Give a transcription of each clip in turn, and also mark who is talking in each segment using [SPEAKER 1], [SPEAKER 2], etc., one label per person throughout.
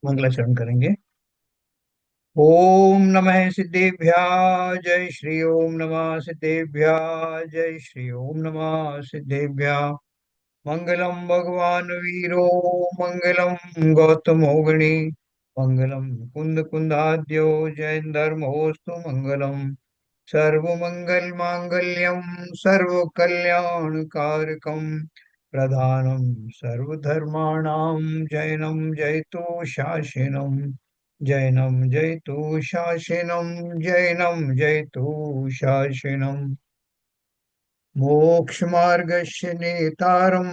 [SPEAKER 1] मंगलाचरण करेंगे। ओम नमः सिद्धेभ्याः जय श्री ओम नमः सिद्धेभ्याः जय श्री ओम नमः सिद्धेभ्याः। मंगलम भगवान वीरो मंगलम गौतमो गणि मंगलम कुंद कुंदाद्यो जयंधर्मोस्तु मंगलम। सर्वमंगल मांगल्यम सर्वकल्याणकारकम प्रधानम सर्वधर्माणां जैनम जयतु शासनम। जैनम जयतु शासनम जैनम जयतु शासनम। मोक्षमार्गस्य नेतारं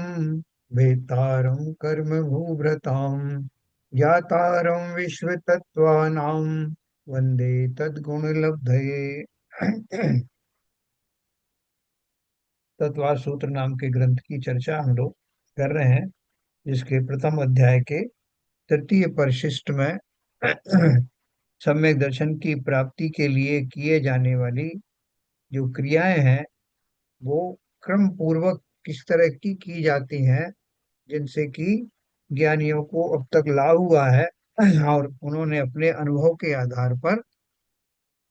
[SPEAKER 1] भेतारं कर्मभूभृतां ज्ञातारं विश्वतत्त्वानां वन्दे तद्गुणलब्धये। तत्व सूत्र नाम के ग्रंथ की चर्चा हम लोग कर रहे हैं, जिसके प्रथम अध्याय के तृतीय परिशिष्ट में सम्यक दर्शन की प्राप्ति के लिए किए जाने वाली जो क्रियाएं हैं वो क्रम पूर्वक किस तरह की जाती हैं, जिनसे कि ज्ञानियों को अब तक लाभ हुआ है और उन्होंने अपने अनुभव के आधार पर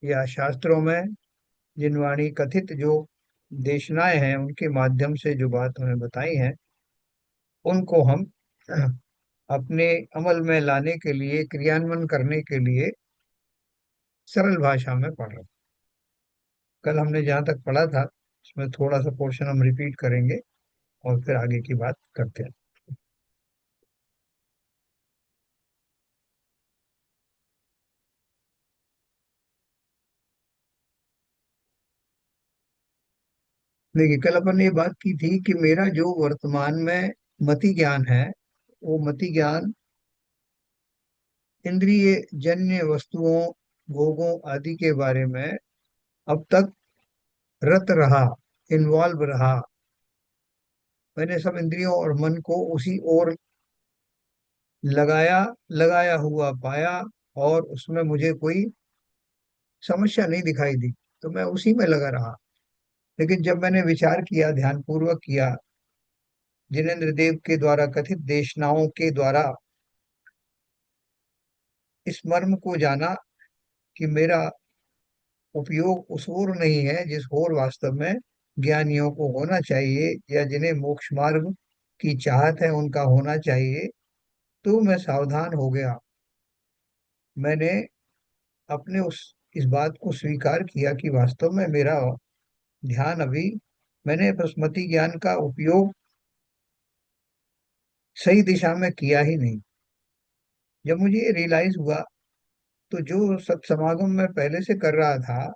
[SPEAKER 1] या शास्त्रों में जिन वाणी कथित जो देशनाएं हैं उनके माध्यम से जो बात हमें बताई है, उनको हम अपने अमल में लाने के लिए, क्रियान्वयन करने के लिए सरल भाषा में पढ़ रहे हैं। कल हमने जहाँ तक पढ़ा था उसमें थोड़ा सा पोर्शन हम रिपीट करेंगे और फिर आगे की बात करते हैं। देखिए, कल अपन ने ये बात की थी कि मेरा जो वर्तमान में मति ज्ञान है, वो मति ज्ञान इंद्रिय जन्य वस्तुओं, भोगों आदि के बारे में अब तक रत रहा, इन्वॉल्व रहा। मैंने सब इंद्रियों और मन को उसी ओर लगाया लगाया हुआ पाया, और उसमें मुझे कोई समस्या नहीं दिखाई दी, तो मैं उसी में लगा रहा। लेकिन जब मैंने विचार किया, ध्यान पूर्वक किया, जिनेन्द्र देव के द्वारा कथित देशनाओं के द्वारा इस मर्म को जाना कि मेरा उपयोग उस ओर नहीं है जिस ओर वास्तव में ज्ञानियों को होना चाहिए, या जिन्हें मोक्ष मार्ग की चाहत है उनका होना चाहिए, तो मैं सावधान हो गया। मैंने अपने उस इस बात को स्वीकार किया कि वास्तव में मेरा ध्यान अभी, मैंने बसमती ज्ञान का उपयोग सही दिशा में किया ही नहीं। जब मुझे ये रियलाइज हुआ, तो जो सत्समागम में पहले से कर रहा था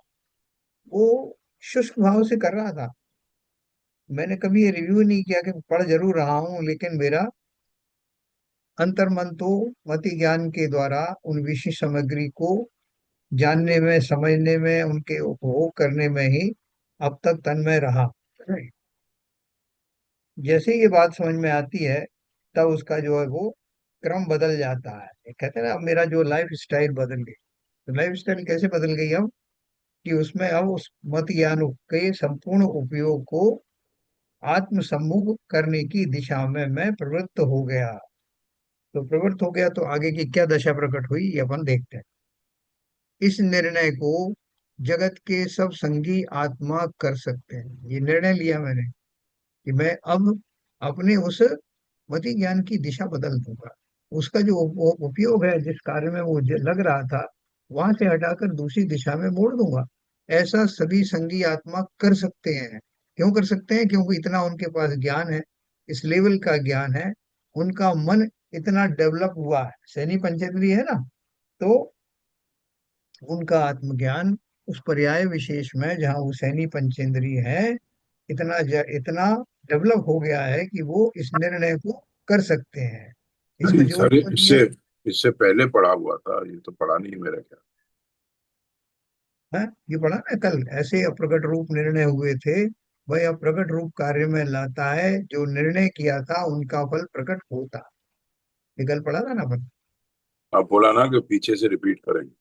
[SPEAKER 1] वो शुष्क भाव से कर रहा था। मैंने कभी ये रिव्यू नहीं किया कि पढ़ जरूर रहा हूँ, लेकिन मेरा अंतर्मन तो मति ज्ञान के द्वारा उन विशेष सामग्री को जानने में, समझने में, उनके उपभोग करने में ही अब तक तन्मय रहा। जैसे ही ये बात समझ में आती है, तब उसका जो है वो क्रम बदल जाता है। ये कहते हैं ना, अब मेरा जो लाइफ स्टाइल बदल गई। तो लाइफ स्टाइल कैसे बदल गई अब, कि उसमें अब उस मत ज्ञान के संपूर्ण उपयोग को आत्म सम्मुख करने की दिशा में मैं प्रवृत्त हो गया। तो प्रवृत्त हो गया तो आगे की क्या दशा प्रकट हुई, ये अपन देखते हैं। इस निर्णय को जगत के सब संगी आत्मा कर सकते हैं। ये निर्णय लिया मैंने कि मैं अब अपने उस मति ज्ञान की दिशा बदल दूंगा। उसका जो उपयोग है, जिस कार्य में वो लग रहा था, वहां से हटाकर दूसरी दिशा में मोड़ दूंगा। ऐसा सभी संगी आत्मा कर सकते हैं। क्यों कर सकते हैं? क्योंकि इतना उनके पास ज्ञान है, इस लेवल का ज्ञान है। उनका मन इतना डेवलप हुआ है, सैनी पंचेंद्रिय है ना, तो उनका आत्मज्ञान उस पर्याय विशेष में जहाँ वो सैनी पंचेंद्रिय है, इतना डेवलप हो गया है कि वो इस निर्णय को कर सकते हैं। इसमें जोर
[SPEAKER 2] अरे
[SPEAKER 1] क्यों दिया?
[SPEAKER 2] इससे इससे पहले पढ़ा हुआ था, ये तो पढ़ा नहीं मेरा क्या।
[SPEAKER 1] है, ये पढ़ा ना कल, ऐसे अप्रगट रूप निर्णय हुए थे। वह अप्रगट रूप कार्य में लाता है, जो निर्णय किया था उनका फल प्रकट होता। ये कल पढ़ा था ना अपन।
[SPEAKER 2] आप बोला ना कि पीछे से रिपीट करेंगे।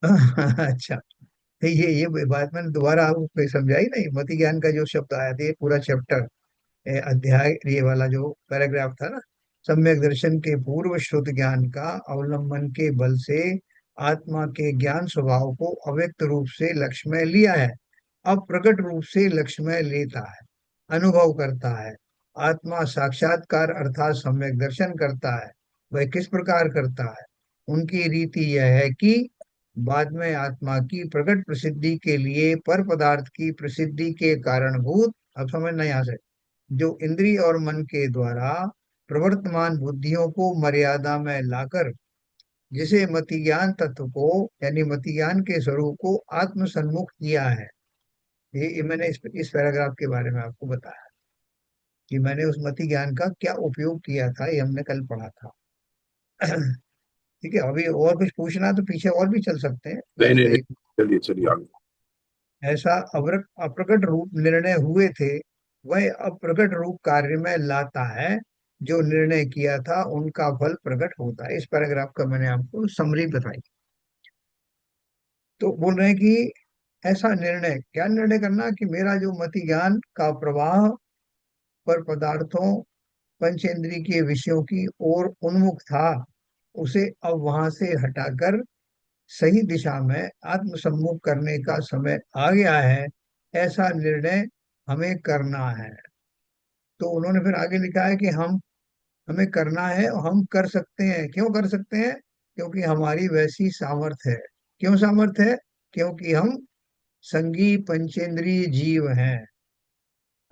[SPEAKER 1] अच्छा। तो ये बात मैंने दोबारा आपको समझाई नहीं। मति ज्ञान का जो शब्द आया था, ये पूरा चैप्टर, अध्याय, ये वाला जो पैराग्राफ था ना, सम्यक दर्शन के पूर्व श्रुत ज्ञान का अवलंबन के बल से आत्मा के ज्ञान स्वभाव को अव्यक्त रूप से लक्ष्य में लिया है, अब प्रकट रूप से लक्ष्य में लेता है, अनुभव करता है। आत्मा साक्षात्कार अर्थात सम्यक दर्शन करता है। वह किस प्रकार करता है? उनकी रीति यह है कि बाद में आत्मा की प्रकट प्रसिद्धि के लिए पर पदार्थ की प्रसिद्धि के कारणभूत, अब समझना यहाँ से, जो इंद्रिय और मन के द्वारा प्रवर्तमान बुद्धियों को मर्यादा में लाकर जिसे मति ज्ञान तत्व को, यानी मति ज्ञान के स्वरूप को आत्म सन्मुख किया है। ये मैंने इस पैराग्राफ के बारे में आपको बताया कि मैंने उस मति ज्ञान का क्या उपयोग किया था, ये हमने कल पढ़ा था। ठीक है, अभी और कुछ पूछना तो पीछे और भी चल सकते हैं,
[SPEAKER 2] नहीं
[SPEAKER 1] मैं
[SPEAKER 2] नहीं
[SPEAKER 1] तो
[SPEAKER 2] नहीं,
[SPEAKER 1] एक
[SPEAKER 2] चलिए चलिए आगे।
[SPEAKER 1] ऐसा अप्रकट रूप निर्णय हुए थे, वह अप्रकट रूप कार्य में लाता है। जो निर्णय किया था उनका फल प्रकट होता है। इस पैराग्राफ का मैंने आपको समरी बताई। तो बोल रहे हैं कि ऐसा निर्णय, क्या निर्णय करना, कि मेरा जो मति ज्ञान का प्रवाह पर पदार्थों पंचेंद्रिय के विषयों की ओर उन्मुख था, उसे अब वहां से हटाकर सही दिशा में आत्म सम्मुख करने का समय आ गया है, ऐसा निर्णय हमें करना है। तो उन्होंने फिर आगे लिखा है कि हमें करना है और हम कर सकते हैं। क्यों कर सकते हैं? क्योंकि हमारी वैसी सामर्थ्य है। क्यों सामर्थ्य है? क्योंकि हम संगी पंचेंद्रिय जीव हैं,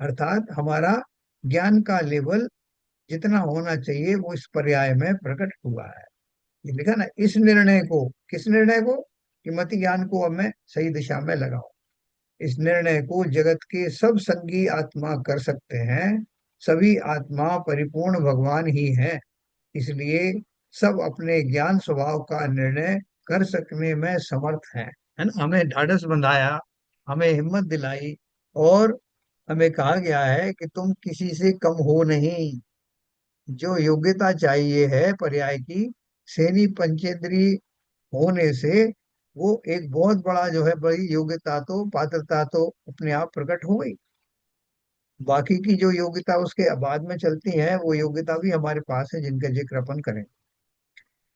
[SPEAKER 1] अर्थात हमारा ज्ञान का लेवल जितना होना चाहिए वो इस पर्याय में प्रकट हुआ है। ये लिखा ना, इस निर्णय को, किस निर्णय को? कि मति ज्ञान को अब मैं सही दिशा में लगाऊं। इस निर्णय को जगत के सब संगी आत्मा कर सकते हैं। सभी आत्मा परिपूर्ण भगवान ही हैं। इसलिए सब अपने ज्ञान स्वभाव का निर्णय कर सकने में समर्थ हैं। है ना, हमें ढाढ़स बंधाया, हमें हिम्मत दिलाई, और हमें कहा गया है कि तुम किसी से कम हो नहीं। जो योग्यता चाहिए है पर्याय की, सेनी पंचेंद्री होने से, वो एक बहुत बड़ा जो है, बड़ी योग्यता तो, पात्रता तो अपने आप प्रकट हो गई। बाकी की जो योग्यता उसके बाद में चलती है, वो योग्यता भी हमारे पास है, जिनका जिक्र अपन करें।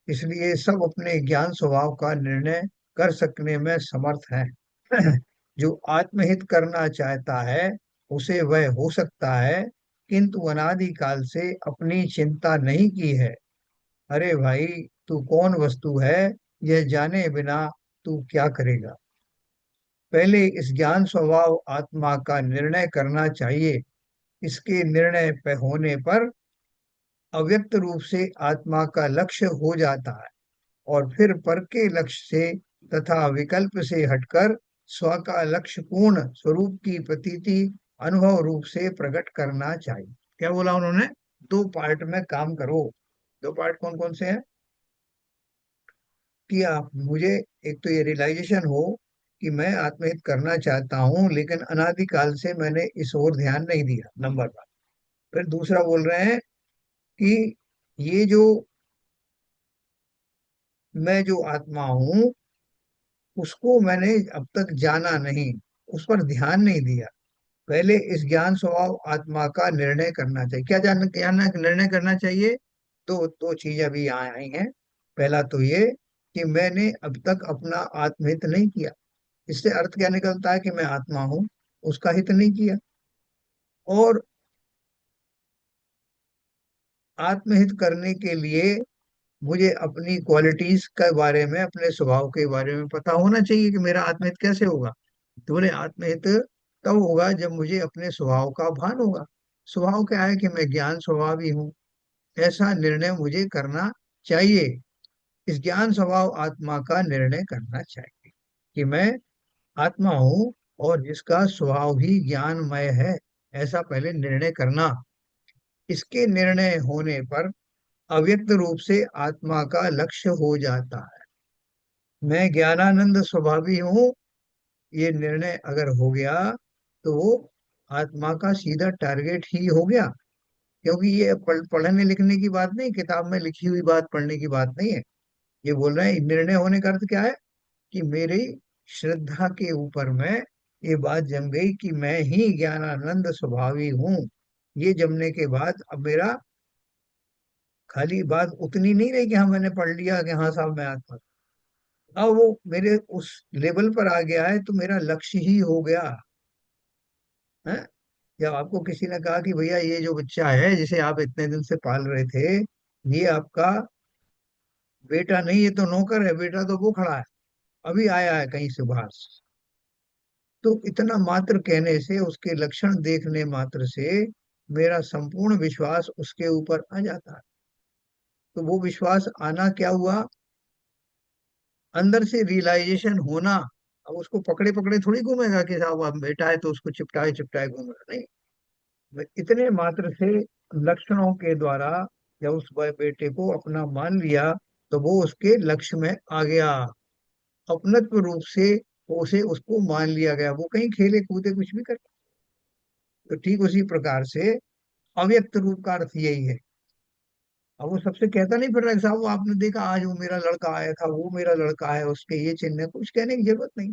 [SPEAKER 1] इसलिए सब अपने ज्ञान स्वभाव का निर्णय कर सकने में समर्थ हैं। जो आत्महित करना चाहता है उसे वह हो सकता है, किंतु अनादि काल से अपनी चिंता नहीं की है। अरे भाई, तू कौन वस्तु है, यह जाने बिना तू क्या करेगा? पहले इस ज्ञान स्वभाव आत्मा का निर्णय करना चाहिए। इसके निर्णय पे होने पर अव्यक्त रूप से आत्मा का लक्ष्य हो जाता है, और फिर पर के लक्ष्य से तथा विकल्प से हटकर स्व का लक्ष्य पूर्ण स्वरूप की प्रतीति अनुभव रूप से प्रकट करना चाहिए। क्या बोला उन्होंने? दो पार्ट में काम करो। दो पार्ट कौन कौन से हैं? कि आप मुझे, एक तो ये रियलाइजेशन हो कि मैं आत्महित करना चाहता हूँ, लेकिन अनादिकाल से मैंने इस ओर ध्यान नहीं दिया, नंबर वन। फिर दूसरा बोल रहे हैं कि ये जो मैं जो आत्मा हूँ, उसको मैंने अब तक जाना नहीं, उस पर ध्यान नहीं दिया। पहले इस ज्ञान स्वभाव आत्मा का निर्णय करना चाहिए। क्या जानना, निर्णय करना चाहिए? दो दो चीज अभी यहाँ आई हैं। पहला तो ये कि मैंने अब तक अपना आत्महित नहीं किया। इससे अर्थ क्या निकलता है? कि मैं आत्मा हूं, उसका हित नहीं किया। और आत्महित करने के लिए मुझे अपनी क्वालिटीज के बारे में, अपने स्वभाव के बारे में पता होना चाहिए कि मेरा आत्महित कैसे होगा। तो बोले आत्महित तब होगा जब मुझे अपने स्वभाव का भान होगा। स्वभाव क्या है? कि मैं ज्ञान स्वभाव ही हूँ। ऐसा निर्णय मुझे करना चाहिए। इस ज्ञान स्वभाव आत्मा का निर्णय करना चाहिए कि मैं आत्मा हूँ और जिसका स्वभाव ही ज्ञानमय है, ऐसा पहले निर्णय करना। इसके निर्णय होने पर अव्यक्त रूप से आत्मा का लक्ष्य हो जाता है। मैं ज्ञानानंद स्वभावी हूँ, ये निर्णय अगर हो गया तो वो आत्मा का सीधा टारगेट ही हो गया। क्योंकि ये पढ़ने लिखने की बात नहीं, किताब में लिखी हुई बात पढ़ने की बात नहीं है। ये बोल रहे हैं, निर्णय होने का अर्थ क्या है? कि मेरी श्रद्धा के ऊपर में ये बात जम गई कि मैं ही ज्ञानानंद स्वभावी हूँ। ये जमने के बाद अब मेरा खाली बात उतनी नहीं रही कि हाँ मैंने पढ़ लिया कि हाँ साहब मैं आत्मा, अब वो मेरे उस लेवल पर आ गया है तो मेरा लक्ष्य ही हो गया है। जब आपको किसी ने कहा कि भैया ये जो बच्चा है जिसे आप इतने दिन से पाल रहे थे, ये आपका बेटा नहीं, ये तो नौकर है, बेटा तो वो खड़ा है, अभी आया है कहीं से बाहर से। तो इतना मात्र कहने से, उसके लक्षण देखने मात्र से मेरा संपूर्ण विश्वास उसके ऊपर आ जाता है। तो वो विश्वास आना क्या हुआ, अंदर से रियलाइजेशन होना। अब उसको पकड़े पकड़े थोड़ी घूमेगा कि साहब अब बेटा है तो उसको चिपटाए चिपटाए घूमेगा, नहीं। इतने मात्र से लक्षणों के द्वारा जब उस बेटे को अपना मान लिया, तो वो उसके लक्ष्य में आ गया, अपनत्व रूप से उसे उसको मान लिया गया, वो कहीं खेले कूदे कुछ भी कर। तो ठीक उसी प्रकार से अव्यक्त रूप का अर्थ यही है। अब वो सबसे कहता नहीं फिर रहा है, साहब वो आपने देखा आज वो मेरा लड़का आया था, वो मेरा लड़का है, उसके ये चिन्ह है, कुछ कहने की जरूरत नहीं।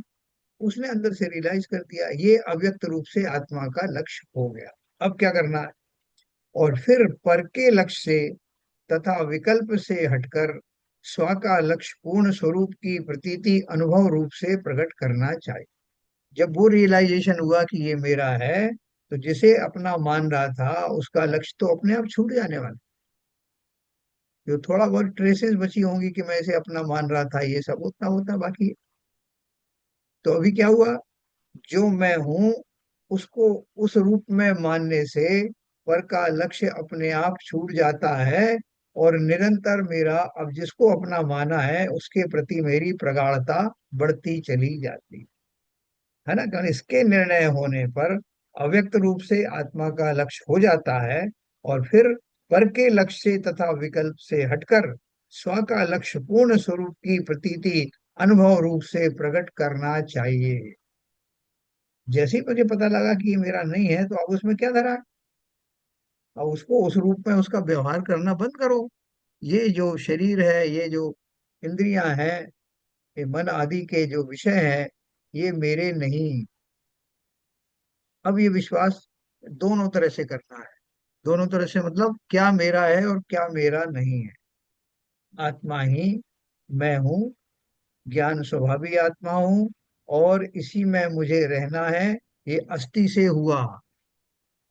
[SPEAKER 1] उसने अंदर से रियलाइज कर दिया, ये अव्यक्त रूप से आत्मा का लक्ष्य हो गया। अब क्या करना है, और फिर पर के लक्ष्य से तथा विकल्प से हटकर स्व का लक्ष्य पूर्ण स्वरूप की प्रतीति अनुभव रूप से प्रकट करना चाहिए। जब वो रियलाइजेशन हुआ कि ये मेरा है, तो जिसे अपना मान रहा था उसका लक्ष्य तो अपने आप छूट जाने वाला। जो थोड़ा बहुत ट्रेसेस बची होंगी कि मैं इसे अपना मान रहा था, ये सब उतना होता बाकी है। तो अभी क्या हुआ, जो मैं हूं उसको उस रूप में मानने से पर का लक्ष्य अपने आप छूट जाता है, और निरंतर मेरा अब जिसको अपना माना है उसके प्रति मेरी प्रगाढ़ता बढ़ती चली जाती है ना। कारण इसके निर्णय होने पर अव्यक्त रूप से आत्मा का लक्ष्य हो जाता है, और फिर पर के लक्ष्य से तथा विकल्प से हटकर स्व का लक्ष्य पूर्ण स्वरूप की प्रतीति अनुभव रूप से प्रकट करना चाहिए। जैसे ही मुझे पता लगा कि ये मेरा नहीं है, तो अब उसमें क्या धरा, अब उसको उस रूप में उसका व्यवहार करना बंद करो। ये जो शरीर है, ये जो इंद्रियां हैं, ये मन आदि के जो विषय हैं, ये मेरे नहीं। अब ये विश्वास दोनों तरह से करना है। दोनों तरह से मतलब क्या मेरा है और क्या मेरा नहीं है। आत्मा ही मैं हूँ, ज्ञान स्वभावी आत्मा हूँ, और इसी में मुझे रहना है। ये अस्थि से हुआ,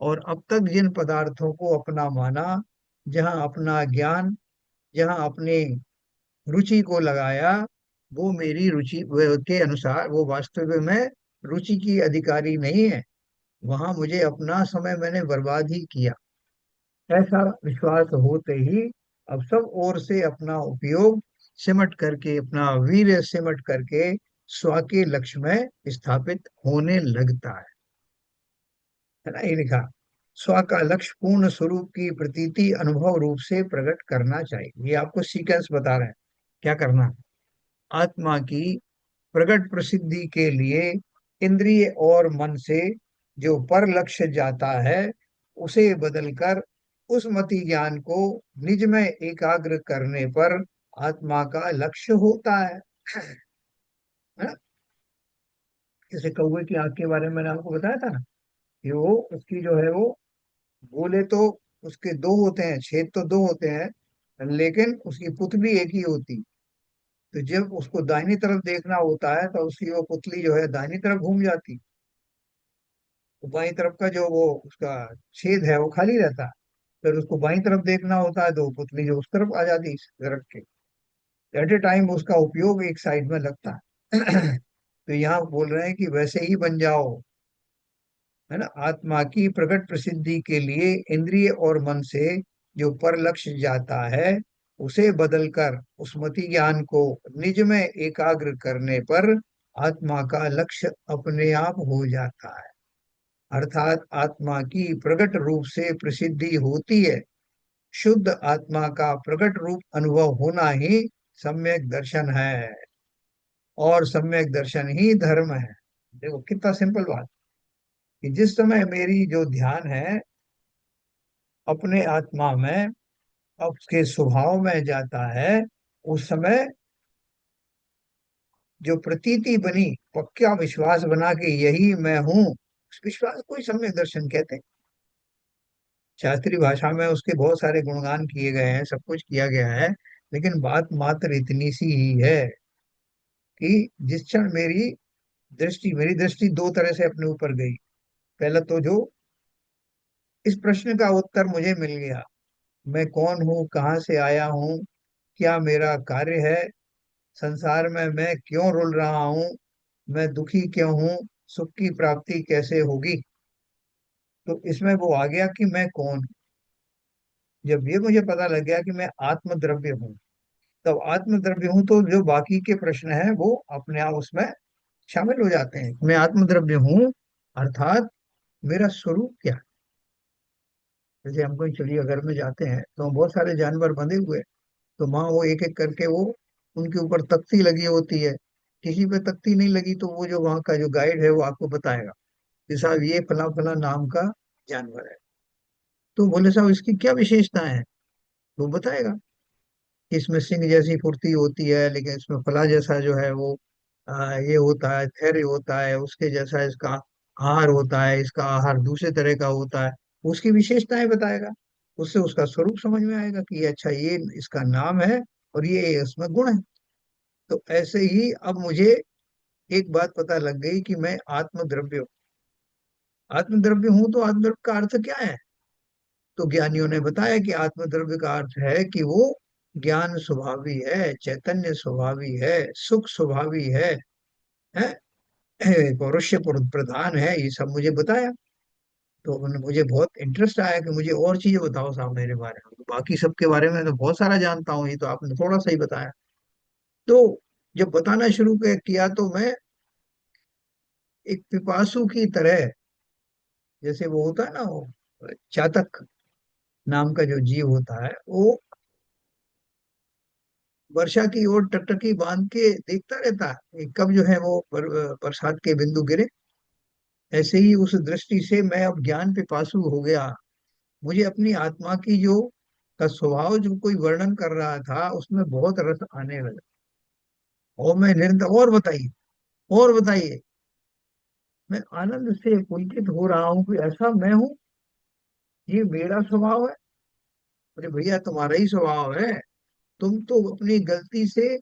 [SPEAKER 1] और अब तक जिन पदार्थों को अपना माना, जहाँ अपना ज्ञान, जहाँ अपने रुचि को लगाया, वो मेरी रुचि के अनुसार, वो वास्तव में रुचि की अधिकारी नहीं है। वहां मुझे अपना समय मैंने बर्बाद ही किया। ऐसा विश्वास होते ही अब सब ओर से अपना उपयोग सिमट करके, अपना वीर्य सिमट करके स्व के लक्ष्य में स्थापित होने लगता है ना। ये लिखा, स्व का लक्ष्य पूर्ण स्वरूप की प्रतीति अनुभव रूप से प्रकट करना चाहिए। ये आपको सीक्वेंस बता रहे हैं क्या करना है। आत्मा की प्रकट प्रसिद्धि के लिए इंद्रिय और मन से जो पर लक्ष्य जाता है, उसे बदलकर उस मति ज्ञान को निज में एकाग्र करने पर आत्मा का लक्ष्य होता है। है ना? जैसे कौवे की आंख के बारे में मैंने आपको बताया था ना, कि वो उसकी जो है वो, बोले तो उसके दो होते हैं, छेद तो दो होते हैं, लेकिन उसकी पुतली एक ही होती। तो जब उसको दाहिनी तरफ देखना होता है तो उसकी वो पुतली जो है दाहिनी तरफ घूम जाती, तो बाईं तरफ का जो वो उसका छेद है वो खाली रहता है। फिर उसको बाईं तरफ देखना होता है तो वो पुतली जो उस तरफ आ जाती इस तरफ के। एट ए टाइम उसका उपयोग एक साइड में लगता है। तो यहाँ बोल रहे हैं कि वैसे ही बन जाओ, है ना। आत्मा की प्रकट प्रसिद्धि के लिए इंद्रिय और मन से जो पर लक्ष्य जाता है, उसे बदलकर उस मति ज्ञान को निज में एकाग्र करने पर आत्मा का लक्ष्य अपने आप हो जाता है। अर्थात आत्मा की प्रकट रूप से प्रसिद्धि होती है। शुद्ध आत्मा का प्रकट रूप अनुभव होना ही सम्यक दर्शन है, और सम्यक दर्शन ही धर्म है। देखो कितना सिंपल बात, कि जिस समय मेरी जो ध्यान है अपने आत्मा में, उसके स्वभाव में जाता है, उस समय जो प्रतीति बनी, पक्का विश्वास बना कि यही मैं हूं, उस विश्वास को ही सम्यक दर्शन कहते हैं। शास्त्रीय भाषा में उसके बहुत सारे गुणगान किए गए हैं, सब कुछ किया गया है, लेकिन बात मात्र इतनी सी ही है कि जिस क्षण मेरी दृष्टि दो तरह से अपने ऊपर गई। पहला तो जो इस प्रश्न का उत्तर मुझे मिल गया, मैं कौन हूँ, कहाँ से आया हूँ, क्या मेरा कार्य है संसार में, मैं क्यों रुल रहा हूँ, मैं दुखी क्यों हूँ, सुख की प्राप्ति कैसे होगी। तो इसमें वो आ गया कि मैं कौन हूँ। जब ये मुझे पता लग गया कि मैं आत्मद्रव्य हूँ, तब आत्मद्रव्य हूँ तो जो बाकी के प्रश्न हैं वो अपने आप उसमें शामिल हो जाते हैं। मैं आत्मद्रव्य हूँ, अर्थात मेरा स्वरूप क्या है। जैसे हम कोई चिड़ियाघर में जाते हैं तो बहुत सारे जानवर बंधे हुए, तो वहां वो एक एक करके वो, उनके ऊपर तख्ती लगी होती है। किसी पे तख्ती नहीं लगी तो वो जो वहाँ का जो गाइड है वो आपको बताएगा कि साहब ये फला फला नाम का जानवर है। तो बोले साहब इसकी क्या विशेषताएं हैं, वो बताएगा कि इसमें सिंह जैसी फुर्ती होती है, लेकिन इसमें फला जैसा जो है वो ये होता है, धैर्य होता है, उसके जैसा इसका आहार होता है, इसका आहार दूसरे तरह का होता है। उसकी विशेषताएं बताएगा, उससे उसका स्वरूप समझ में आएगा कि ये अच्छा ये इसका नाम है और ये इसमें गुण है। तो ऐसे ही अब मुझे एक बात पता लग गई कि मैं आत्मद्रव्य हूँ। आत्मद्रव्य हूं तो आत्मद्रव्य का अर्थ क्या है। तो ज्ञानियों ने बताया कि आत्मद्रव्य का अर्थ है कि वो ज्ञान स्वभावी है, चैतन्य स्वभावी है, सुख स्वभावी है, पौरुष प्रधान है, ये सब मुझे बताया। तो मुझे बहुत इंटरेस्ट आया कि मुझे और चीजें बताओ साहब मेरे बारे में। तो बाकी सबके बारे में तो बहुत सारा जानता हूँ, ये तो आपने थोड़ा सा ही बताया। तो जब बताना शुरू किया तो मैं एक पिपासु की तरह, जैसे वो होता है ना वो चातक नाम का जो जीव होता है, वो वर्षा की ओर टकटकी बांध के देखता रहता है कि कब जो है वो बरसात के बिंदु गिरे। ऐसे ही उस दृष्टि से मैं अब ज्ञान पिपासु हो गया। मुझे अपनी आत्मा की जो का स्वभाव जो कोई वर्णन कर रहा था उसमें बहुत रस आने लगा। और मैं निरंतर और बताइए, और बताइए, मैं आनंद से पुलकित हो रहा हूँ कि ऐसा मैं हूँ, ये मेरा स्वभाव है। अरे भैया तुम्हारा ही स्वभाव है। तुम तो अपनी गलती से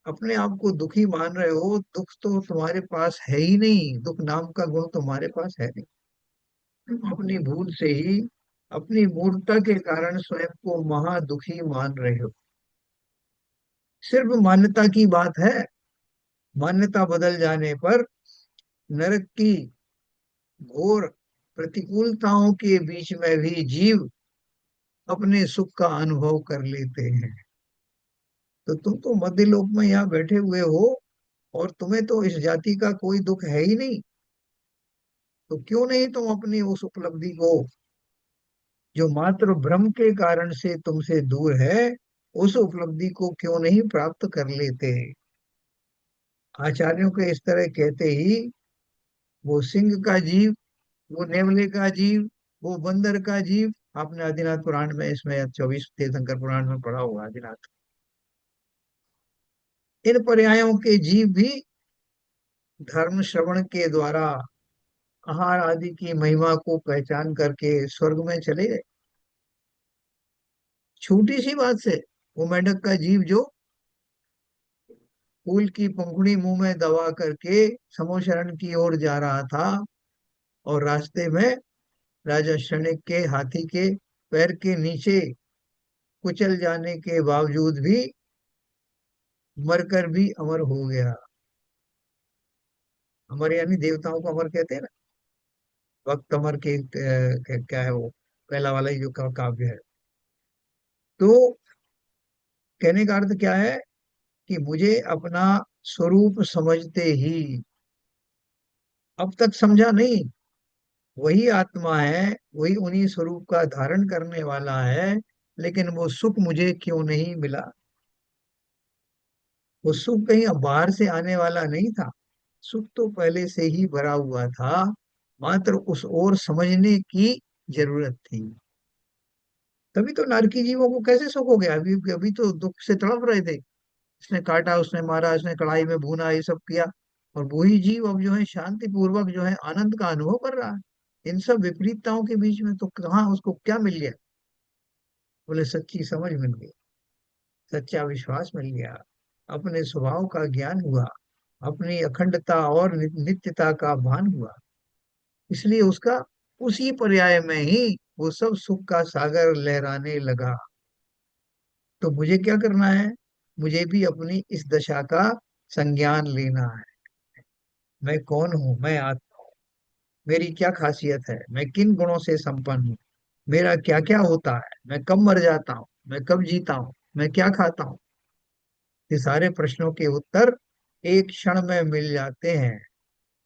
[SPEAKER 1] अपने आप को दुखी मान रहे हो, दुख तो तुम्हारे पास है ही नहीं, दुख नाम का गुण तुम्हारे पास है नहीं। तुम अपनी भूल से ही, अपनी मूर्खता के कारण स्वयं को महा दुखी मान रहे हो। सिर्फ मान्यता की बात है, मान्यता बदल जाने पर नरक की घोर प्रतिकूलताओं के बीच में भी जीव अपने सुख का अनुभव कर लेते हैं। तो तुम तो मध्य लोक में यहाँ बैठे हुए हो और तुम्हें तो इस जाति का कोई दुख है ही नहीं। तो क्यों नहीं तुम अपनी उस उपलब्धि को, जो मात्र भ्रम के कारण से तुमसे दूर है, उस उपलब्धि को क्यों नहीं प्राप्त कर लेते। आचार्यों के इस तरह कहते ही वो सिंह का जीव, वो नेवले का जीव, वो बंदर का जीव, आपने आदिनाथ पुराण में इसमें 24 तीर्थंकर पुराण में पढ़ा होगा आदिनाथ, इन पर्यायों के जीव भी धर्म श्रवण के द्वारा आहार आदि की महिमा को पहचान करके स्वर्ग में चले गए। छोटी सी बात से वो मेंढक का जीव जो फूल की पंखुड़ी मुंह में दबा करके समोशरण की ओर जा रहा था, और रास्ते में राजा शनिक के हाथी के पैर के नीचे कुचल जाने के बावजूद भी मरकर भी अमर हो गया। अमर यानी देवताओं को अमर कहते हैं ना। वक्त अमर के क्या है वो, पहला वाला ही जो काव्य है। तो कहने का अर्थ क्या है कि मुझे अपना स्वरूप समझते ही, अब तक समझा नहीं, वही आत्मा है, वही उन्हीं स्वरूप का धारण करने वाला है, लेकिन वो सुख मुझे क्यों नहीं मिला। वो सुख कहीं अब बाहर से आने वाला नहीं था, सुख तो पहले से ही भरा हुआ था, मात्र उस ओर समझने की जरूरत थी। तभी तो नारकी जीवों को कैसे सुख हो गया, अभी अभी तो दुख से तड़प रहे थे। इसने काटा, उसने मारा, इसने कढ़ाई में भूना, ये सब किया, और वही जीव अब जो है शांति पूर्वक जो है आनंद का अनुभव कर रहा है। इन सब विपरीतताओं के बीच में तो कहाँ उसको क्या मिल गया? बोले सच्ची समझ मिल गई, सच्चा विश्वास मिल गया, अपने स्वभाव का ज्ञान हुआ, अपनी अखंडता और नित्यता का भान हुआ। इसलिए उसका उसी पर्याय में ही वो सब सुख का सागर लहराने लगा। तो मुझे क्या करना है? मुझे भी अपनी इस दशा का संज्ञान लेना है। मैं कौन हूँ? मैं आत्मा हूँ। मेरी क्या खासियत है? मैं किन गुणों से संपन्न हूँ? मेरा क्या क्या होता है? मैं कब मर जाता हूँ? मैं कब जीता हूँ? मैं क्या खाता हूँ? ये सारे प्रश्नों के उत्तर एक क्षण में मिल जाते हैं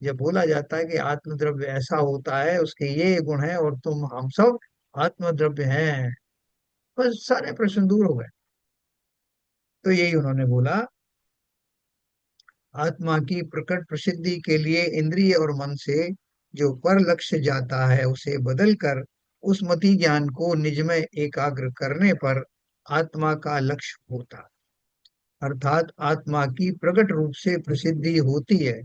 [SPEAKER 1] जब बोला जाता है कि आत्मद्रव्य ऐसा होता है, उसके ये गुण है, और तुम हम सब आत्मद्रव्य हैं। बस सारे प्रश्न दूर हो गए। तो यही उन्होंने बोला, आत्मा की प्रकट प्रसिद्धि के लिए इंद्रिय और मन से जो पर लक्ष्य जाता है उसे बदल कर उस मति ज्ञान को निज में एकाग्र करने पर आत्मा का लक्ष्य होता है। अर्थात आत्मा की प्रकट रूप से प्रसिद्धि होती है।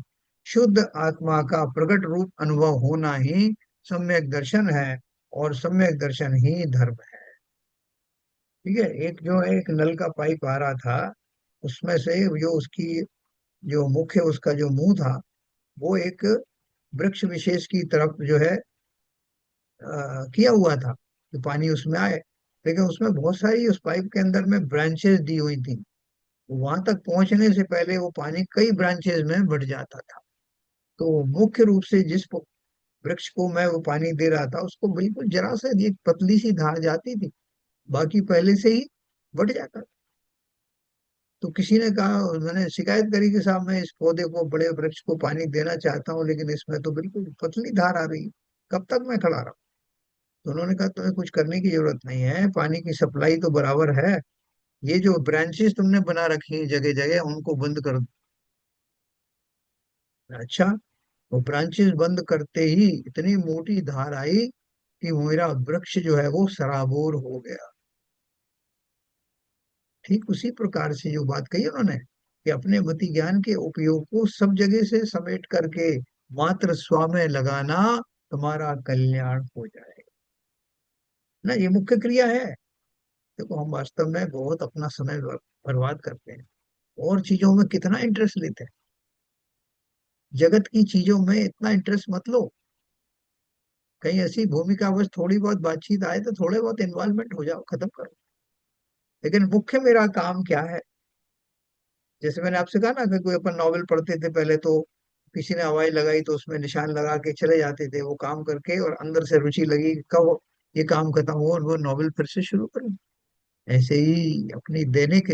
[SPEAKER 1] शुद्ध आत्मा का प्रकट रूप अनुभव होना ही सम्यक दर्शन है, और सम्यक दर्शन ही धर्म है। ठीक है। एक जो है, एक नल का पाइप आ रहा था, उसमें से जो उसकी जो मुख्य उसका जो मुंह था, वो एक वृक्ष विशेष की तरफ जो है किया हुआ था कि पानी उसमें आए। लेकिन उसमें बहुत सारी उस पाइप के अंदर में ब्रांचेस दी हुई थी। वहां तक पहुंचने से पहले वो पानी कई ब्रांचेस में बढ़ जाता था। तो मुख्य रूप से जिस वृक्ष को मैं वो पानी दे रहा था, उसको बिल्कुल जरा सा एक पतली सी धार जाती थी, बाकी पहले से ही बढ़ जाता। तो किसी ने कहा, मैंने शिकायत करी कि साहब मैं इस पौधे को, बड़े वृक्ष को पानी देना चाहता हूँ, लेकिन इसमें तो बिल्कुल पतली धार आ रही है, कब तक मैं खड़ा रहूं? तो उन्होंने कहा तुम्हें कुछ करने की जरूरत नहीं है, पानी की सप्लाई तो बराबर है। ये जो ब्रांचेस तुमने बना रखी है जगह जगह, उनको बंद कर दो। अच्छा। वो ब्रांचेस बंद करते ही इतनी मोटी धार आई कि मेरा वृक्ष जो है वो सराबोर हो गया। ठीक उसी प्रकार से जो बात कही उन्होंने कि अपने मति ज्ञान के उपयोग को सब जगह से समेट करके मात्र स्व में लगाना, तुम्हारा कल्याण हो जाए ना। ये मुख्य क्रिया है। देखो, हम वास्तव में बहुत अपना समय बर्बाद करते हैं, और चीजों में कितना इंटरेस्ट लेते हैं। जगत की चीजों में इतना इंटरेस्ट मत लो। कहीं ऐसी भूमिका बस थोड़ी बहुत बातचीत आए तो थोड़े बहुत इन्वॉल्वमेंट हो जाओ, खत्म करो। लेकिन मुख्य मेरा काम क्या है? जैसे मैंने आपसे कहा ना कि कोई अपन नॉवेल पढ़ते थे पहले, तो किसी ने हवाई लगाई तो उसमें निशान लगा के चले जाते थे, वो काम करके, और अंदर से रुचि लगी कब ये काम खत्म हो और वो नॉवेल फिर से शुरू करूं। ऐसे ही अपनी दैनिक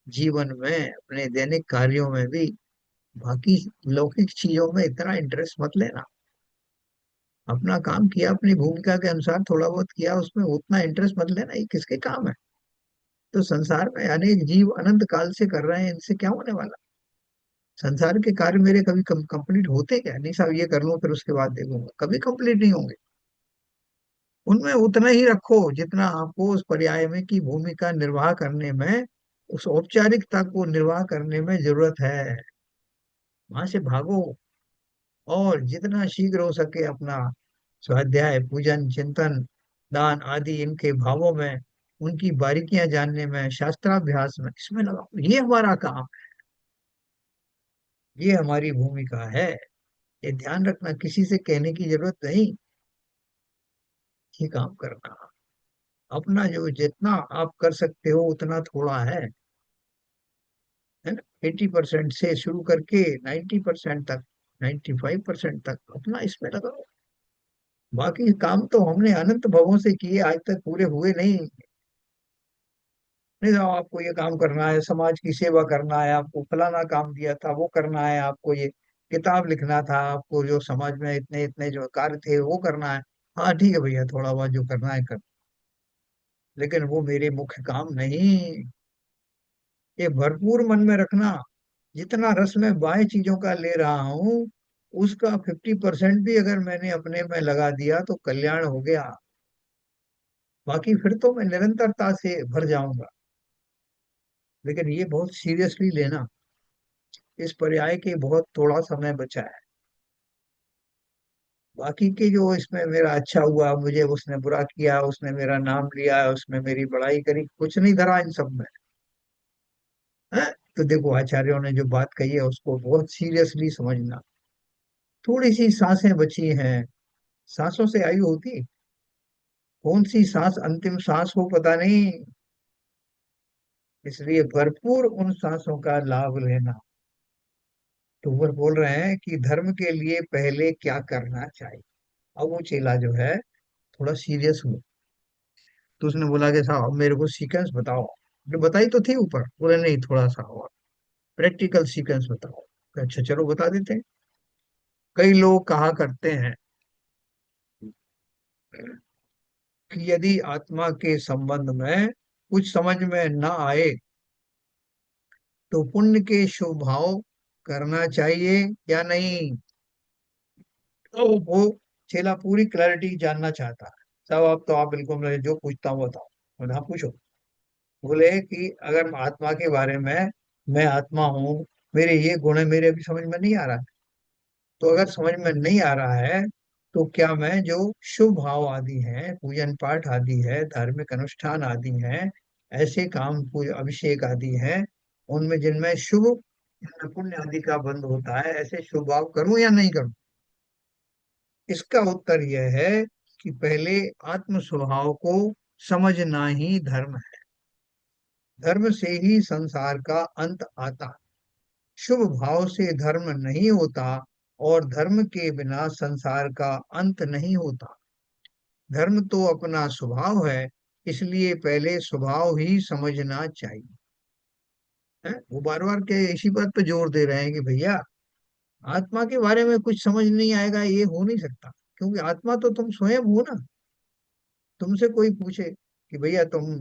[SPEAKER 1] जीवन में, अपने दैनिक कार्यों में भी बाकी लौकिक चीजों में इतना इंटरेस्ट मत लेना। अपना काम किया, अपनी भूमिका के अनुसार थोड़ा बहुत किया, उसमें उतना इंटरेस्ट मत लेना, ये किसके काम है? तो संसार में अनेक जीव अनंत काल से कर रहे हैं, इनसे क्या होने वाला? संसार के कार्य मेरे कभी कंप्लीट होते क्या? नहीं साहब, ये कर लूं फिर उसके बाद देखूंगा, कभी कंप्लीट नहीं होंगे। उनमें उतना ही रखो जितना आपको उस पर्याय में की भूमिका निर्वाह करने में, उस औपचारिकता को निर्वाह करने में जरूरत है। वहां से भागो, और जितना शीघ्र हो सके अपना स्वाध्याय, पूजन, चिंतन, दान आदि इनके भावों में, उनकी बारीकियां जानने में, शास्त्राभ्यास में, इसमें लगाओ। ये हमारा काम, ये हमारी भूमिका है। ये ध्यान रखना, किसी से कहने की जरूरत नहीं, ये काम करना। अपना जो जितना आप कर सकते हो उतना थोड़ा है ना। 80% से शुरू करके 90% तक, 95% तक अपना इसमें लगाओ। बाकी काम तो हमने अनंत भवों से किए, आज तक पूरे हुए नहीं। नहीं तो आपको ये काम करना है, समाज की सेवा करना है, आपको फलाना काम दिया था वो करना है, आपको ये किताब लिखना था, आपको जो समाज में इतने इतने जो कार्य थे वो करना है। हाँ ठीक है भैया, थोड़ा बहुत जो करना है कर, लेकिन वो मेरे मुख्य काम नहीं। ये भरपूर मन में रखना, जितना रस मैं बाह्य चीजों का ले रहा हूँ, उसका 50% भी अगर मैंने अपने में लगा दिया तो कल्याण हो गया। बाकी फिर तो मैं निरंतरता से भर जाऊंगा। लेकिन ये बहुत सीरियसली लेना, इस पर्याय के बहुत थोड़ा समय बचा है। बाकी के जो इसमें मेरा अच्छा हुआ, मुझे उसने बुरा किया, उसने मेरा नाम लिया, उसने मेरी बड़ाई करी, कुछ नहीं धरा इन सब में। है? तो देखो आचार्यों ने जो बात कही है उसको बहुत सीरियसली समझना। थोड़ी सी सांसें बची हैं, सांसों से आयु होती, कौन सी सांस अंतिम सांस हो पता नहीं। इसलिए भरपूर उन सांसों का लाभ लेना। तो वो बोल रहे हैं कि धर्म के लिए पहले क्या करना चाहिए। अब वो चेला जो है थोड़ा सीरियस हुआ। तो उसने बोला कि साहब मेरे को सीक्वेंस बताओ। जो बताई तो थी ऊपर, बोले नहीं थोड़ा सा और प्रैक्टिकल सीक्वेंस बताओ। अच्छा चलो बता देते हैं। कई लोग कहा करते हैं कि यदि आत्मा के संबंध में कुछ समझ में न आए तो पुण्य के शुभ भाव करना चाहिए या नहीं। तो वो चेला पूरी क्लैरिटी जानना चाहता है। साहब आप तो आप बिल्कुल मुझे जो पूछता हूँ बताओ। बोले हाँ पूछो। बोले कि अगर आत्मा के बारे में, मैं आत्मा हूँ, मेरे ये गुण है, मेरे अभी समझ में नहीं आ रहा है। तो अगर समझ में नहीं आ रहा है तो क्या मैं जो शुभ भाव आदि हैं, पूजन पाठ आदि है, धार्मिक अनुष्ठान आदि हैं, ऐसे काम अभिषेक आदि हैं, उनमें जिनमें शुभ पुण्य आदि का बंध होता है, ऐसे शुभ भाव करूं या नहीं करूं। इसका उत्तर यह है कि पहले आत्म स्वभाव को समझना ही धर्म है। धर्म से ही संसार का अंत आता है। शुभ भाव से धर्म नहीं होता और धर्म के बिना संसार का अंत नहीं होता। धर्म तो अपना स्वभाव है, इसलिए पहले स्वभाव ही समझना चाहिए। है? वो बार बार के इसी बात पे जोर दे रहे हैं कि भैया आत्मा के बारे में कुछ समझ नहीं आएगा, ये हो नहीं सकता। क्योंकि आत्मा तो तुम स्वयं हो ना। तुमसे कोई पूछे कि भैया तुम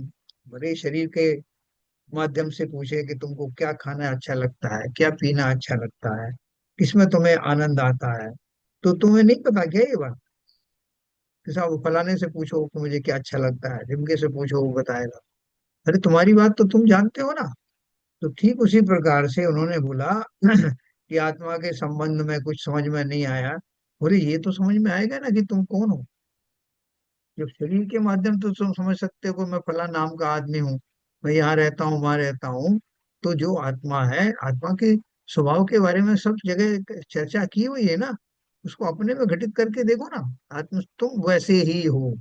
[SPEAKER 1] बड़े शरीर के माध्यम से पूछे कि तुमको क्या खाना अच्छा लगता है, क्या पीना अच्छा लगता है, किसमें तुम्हें आनंद आता है, तो तुम्हें नहीं पता क्या ये बात। कि साहब फलाने से पूछो कि मुझे क्या अच्छा लगता है, ढिमके से पूछो वो बताएगा। अरे तुम्हारी बात तो तुम जानते हो ना। तो ठीक उसी प्रकार से उन्होंने बोला कि आत्मा के संबंध में कुछ समझ में नहीं आया। बोले ये तो समझ में आएगा ना कि तुम कौन हो। जब शरीर के माध्यम तो तुम समझ सकते हो कि मैं फला नाम का आदमी हूँ, मैं यहाँ रहता हूँ वहां रहता हूँ। तो जो आत्मा है, आत्मा के स्वभाव के बारे में सब जगह चर्चा की हुई है ना। उसको अपने में घटित करके देखो ना। आत्मा तुम वैसे ही हो।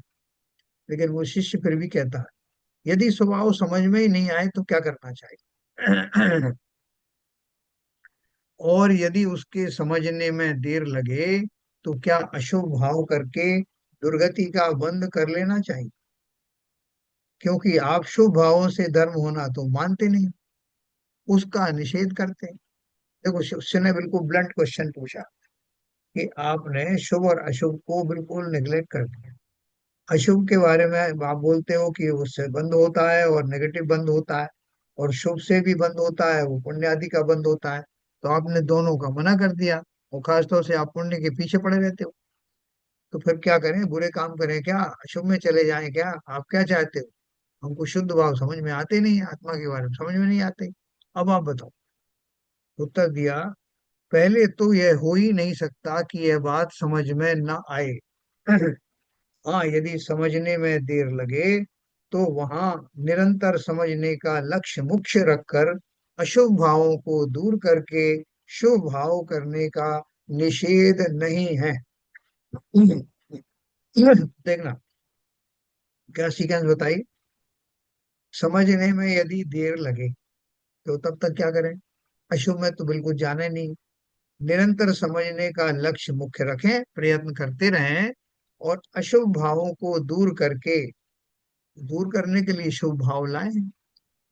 [SPEAKER 1] लेकिन वो शिष्य फिर भी कहता है यदि स्वभाव समझ में ही नहीं आए तो क्या करना चाहिए। और यदि उसके समझने में देर लगे तो क्या अशुभ भाव करके दुर्गति का बंद कर लेना चाहिए। क्योंकि आप शुभ भावों से धर्म होना तो मानते नहीं, उसका निषेध करते हैं। देखो शिष्य ने बिल्कुल ब्लंट क्वेश्चन पूछा कि आपने शुभ और अशुभ को बिल्कुल निगलेक्ट कर दिया। अशुभ के बारे में आप बोलते हो कि उससे बंद होता है और नेगेटिव बंद होता है, और शुभ से भी बंद होता है, वो पुण्य आदि का बंद होता है। तो आपने दोनों का मना कर दिया, और खासतौर से आप पुण्य के पीछे पड़े रहते हो। तो फिर क्या करें, बुरे काम करें क्या, अशुभ में चले जाएं क्या, आप क्या चाहते हो। हमको शुद्ध भाव समझ में आते नहीं, आत्मा के बारे में समझ में नहीं आते। अब आप बताओ। उत्तर दिया पहले तो यह हो ही नहीं सकता कि यह बात समझ में न आए। हाँ यदि समझने में देर लगे तो वहां निरंतर समझने का लक्ष्य मुख्य रखकर अशुभ भावों को दूर करके शुभ भाव करने का निषेध नहीं है। देखना क्या सीक्वेंस बताइए। समझने में यदि देर लगे तो तब तक क्या करें। अशुभ में तो बिल्कुल जाने नहीं। निरंतर समझने का लक्ष्य मुख्य रखें, प्रयत्न करते रहें, और अशुभ भावों को दूर करके, दूर करने के लिए शुभ भाव लाएं।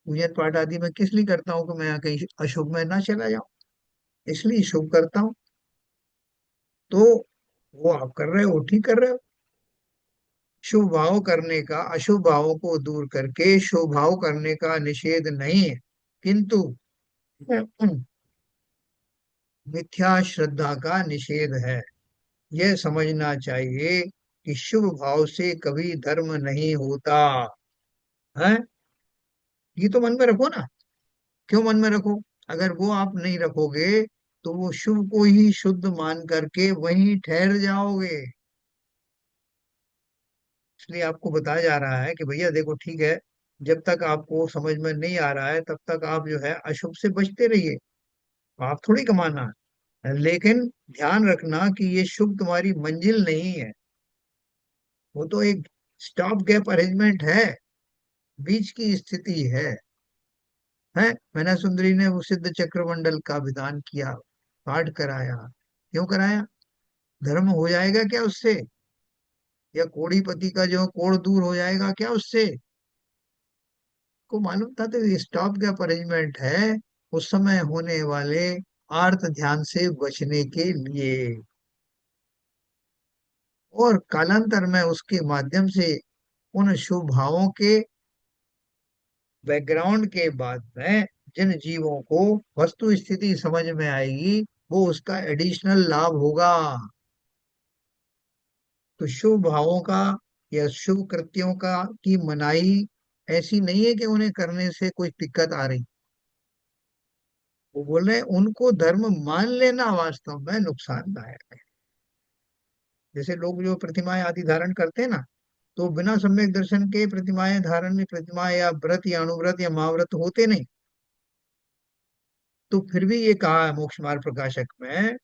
[SPEAKER 1] पूजन पाठ आदि मैं किस लिए करता हूँ कि मैं कहीं अशुभ में ना चला जाऊं, इसलिए शुभ करता हूँ। तो वो आप कर रहे हो, ठीक कर रहे हो। शुभ भाव करने का, अशुभ भावों को दूर करके शुभ भाव करने का निषेध नहीं है, किंतु मिथ्या श्रद्धा का निषेध है। यह समझना चाहिए कि शुभ भाव से कभी धर्म नहीं होता है। ये तो मन में रखो ना। क्यों मन में रखो। अगर वो आप नहीं रखोगे तो वो शुभ को ही शुद्ध मान करके वहीं ठहर जाओगे। इसलिए आपको बताया जा रहा है कि भैया देखो ठीक है, जब तक आपको समझ में नहीं आ रहा है तब तक आप जो है अशुभ से बचते रहिए। आप थोड़ी कमाना है, लेकिन ध्यान रखना कि ये शुभ तुम्हारी मंजिल नहीं है। वो तो एक स्टॉप गैप अरेंजमेंट है, बीच की स्थिति है। मैना सुंदरी ने वो सिद्ध चक्रमंडल का विधान किया, पाठ कराया। क्यों कराया? धर्म हो जाएगा क्या उससे? या कोड़ीपति का जो कोड़ दूर हो जाएगा क्या उससे? को मालूम था तो ये स्टॉप गैप अरेंजमेंट है, उस समय होने वाले आर्त ध्यान से बचने के लिए। और कालांतर में उसके माध्यम से उन शुभ भावों के बैकग्राउंड के बाद में जिन जीवों को वस्तु स्थिति समझ में आएगी, वो उसका एडिशनल लाभ होगा। तो शुभ भावों का या शुभ कृत्यों का की मनाही ऐसी नहीं है कि उन्हें करने से कोई दिक्कत आ रही। वो बोल रहे हैं उनको धर्म मान लेना वास्तव में नुकसानदायक है। जैसे लोग जो प्रतिमाएं आदि धारण करते हैं ना, तो बिना सम्यक दर्शन के प्रतिमाएं धारण, प्रतिमाएं या व्रत या अनुव्रत या महाव्रत होते नहीं। तो फिर भी ये कहा है मोक्ष मार्ग प्रकाशक में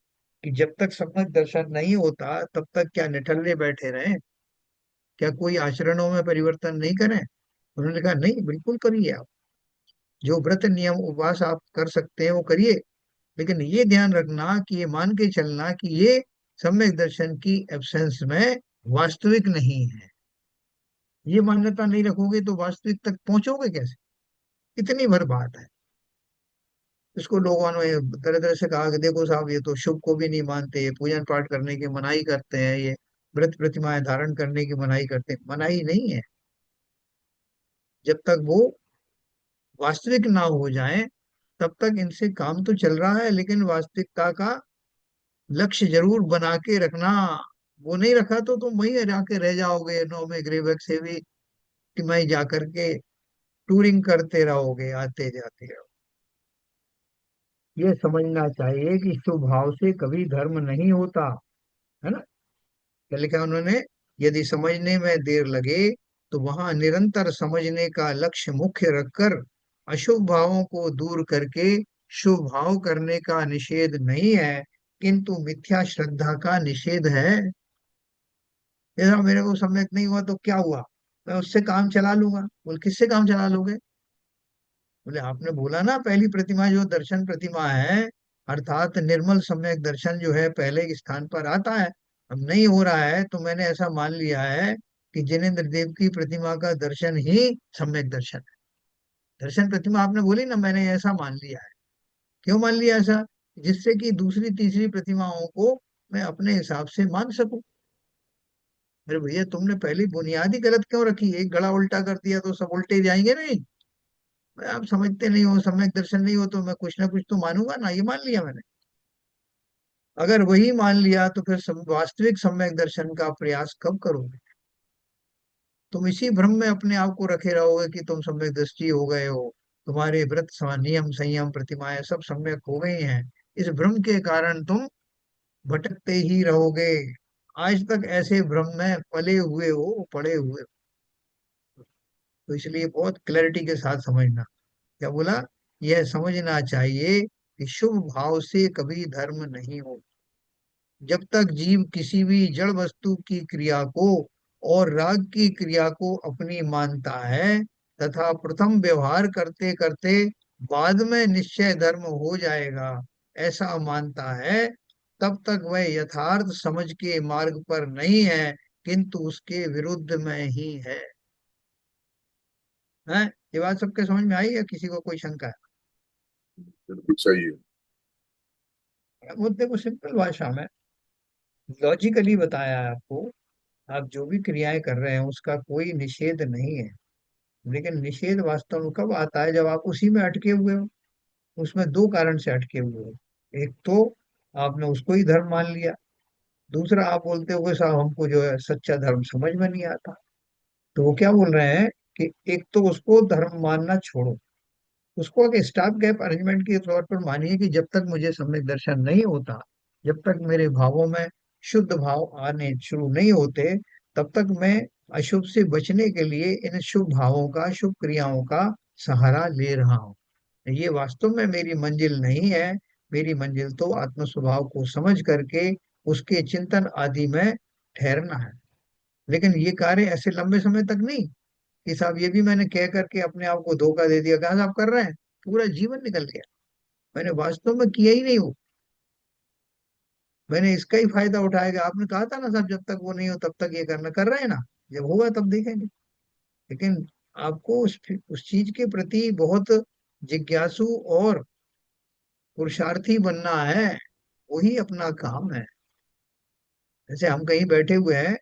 [SPEAKER 1] कि जब तक सम्यक दर्शन नहीं होता तब तक क्या निठल्ले बैठे रहें? क्या कोई आचरणों में परिवर्तन नहीं करें? उन्होंने कहा नहीं, बिल्कुल करिए आप। जो व्रत नियम उपवास आप कर सकते हैं वो करिए, लेकिन ये ध्यान रखना कि ये मान के चलना कि ये सम्यक दर्शन की एब्सेंस में वास्तविक नहीं है। ये मान्यता नहीं रखोगे तो वास्तविक तक पहुंचोगे कैसे? इतनी भर बात है। इसको लोगों ने तरह तरह से कहा कि देखो साहब, ये तो शुभ को भी नहीं मानते, ये पूजन पाठ करने की मनाही करते हैं, ये व्रत प्रतिमाएं धारण करने की मनाही करते हैं। मनाही नहीं है, जब तक वो वास्तविक ना हो जाए तब तक इनसे काम तो चल रहा है, लेकिन वास्तविकता का लक्ष्य जरूर बना के रखना। वो नहीं रखा तो तुम वहीं जाके रह जाओगे, नौ में ग्रेवक से भी टिमाई जा करके टूरिंग करते रहोगे, आते जाते रहो। ये समझना चाहिए कि शुभ भाव से कभी धर्म नहीं होता, है ना। क्या लिखा है उन्होंने? यदि समझने में देर लगे तो वहां निरंतर समझने का लक्ष्य मुख्य रखकर अशुभ भावों को दूर करके शुभ भाव करने का निषेध नहीं है, किंतु मिथ्या श्रद्धा का निषेध है। जैसा मेरे को सम्यक नहीं हुआ तो क्या हुआ, मैं उससे काम चला लूंगा। बोल किससे काम चला लोगे? बोले आपने बोला ना पहली प्रतिमा जो दर्शन प्रतिमा है, अर्थात निर्मल सम्यक दर्शन जो है पहले के स्थान पर आता है। अब नहीं हो रहा है तो मैंने ऐसा मान लिया है कि जिनेन्द्र देव की प्रतिमा का दर्शन ही सम्यक दर्शन है। दर्शन प्रतिमा आपने बोली ना, मैंने ऐसा मान लिया है। क्यों मान लिया ऐसा? जिससे कि दूसरी तीसरी प्रतिमाओं को मैं अपने हिसाब से मान सकूं। अरे भैया तुमने पहली बुनियादी गलत क्यों रखी? एक घड़ा उल्टा कर दिया तो सब उल्टे जाएंगे नहीं? आप समझते नहीं हो, सम्यक दर्शन नहीं हो तो मैं कुछ ना कुछ तो मानूंगा ना, ये मान लिया मैंने। अगर वही मान लिया तो फिर वास्तविक सम्यक दर्शन का प्रयास कब करोगे? तुम इसी भ्रम में अपने आप को रखे रहोगे कि तुम सम्यक दृष्टि हो गए हो, तुम्हारे व्रत नियम संयम प्रतिमाएं सब सम्यक हो गई हैं। इस भ्रम के कारण तुम भटकते ही रहोगे। आज तक ऐसे भ्रम में पले हुए हो, पड़े हुए हो। तो इसलिए बहुत क्लैरिटी के साथ समझना। क्या बोला? यह समझना चाहिए कि शुभ भाव से कभी धर्म नहीं हो। जब तक जीव किसी भी जड़ वस्तु की क्रिया को और राग की क्रिया को अपनी मानता है तथा प्रथम व्यवहार करते करते बाद में निश्चय धर्म हो जाएगा ऐसा मानता है, तब तक वह यथार्थ समझ के मार्ग पर नहीं है, किंतु उसके विरुद्ध में ही है। ये बात सबके समझ में आई, या किसी को कोई शंका
[SPEAKER 2] बिल्कुल सही है।
[SPEAKER 1] है? मुद्दे को सिंपल भाषा में लॉजिकली बताया है आपको। आप जो भी क्रियाएं कर रहे हैं उसका कोई निषेध नहीं है, लेकिन निषेध वास्तव में कब आता है? जब आप उसी में अटके हुए हो। उसमें दो कारण से अटके हुए हो। एक तो आपने उसको ही धर्म मान लिया, दूसरा आप बोलते हो कि साहब हमको जो है सच्चा धर्म समझ में नहीं आता। तो वो क्या बोल रहे हैं कि एक तो उसको धर्म मानना छोड़ो, उसको एक स्टॉप गैप अरेंजमेंट के तौर पर मानिए कि जब तक मुझे सम्यक दर्शन नहीं होता, जब तक मेरे भावों में शुद्ध भाव आने शुरू नहीं होते, तब तक मैं अशुभ से बचने के लिए इन शुभ भावों का, शुभ क्रियाओं का सहारा ले रहा हूँ। ये वास्तव में मेरी मंजिल नहीं है। मेरी मंजिल तो आत्म स्वभाव को समझ करके उसके चिंतन आदि में ठहरना है। लेकिन ये कार्य ऐसे लंबे समय तक नहीं कि साहब ये भी मैंने कह करके अपने आप को धोखा दे दिया, कहा साहब कर रहे हैं, पूरा जीवन निकल गया, मैंने वास्तव में किया ही नहीं वो, मैंने इसका ही फायदा उठाएगा। आपने कहा था ना साहब जब तक वो नहीं हो तब तक ये करना, कर रहे हैं ना, जब होगा तब देखेंगे। लेकिन आपको उस चीज के प्रति बहुत जिज्ञासु और पुरुषार्थी बनना है, वही अपना काम है। जैसे हम कहीं बैठे हुए हैं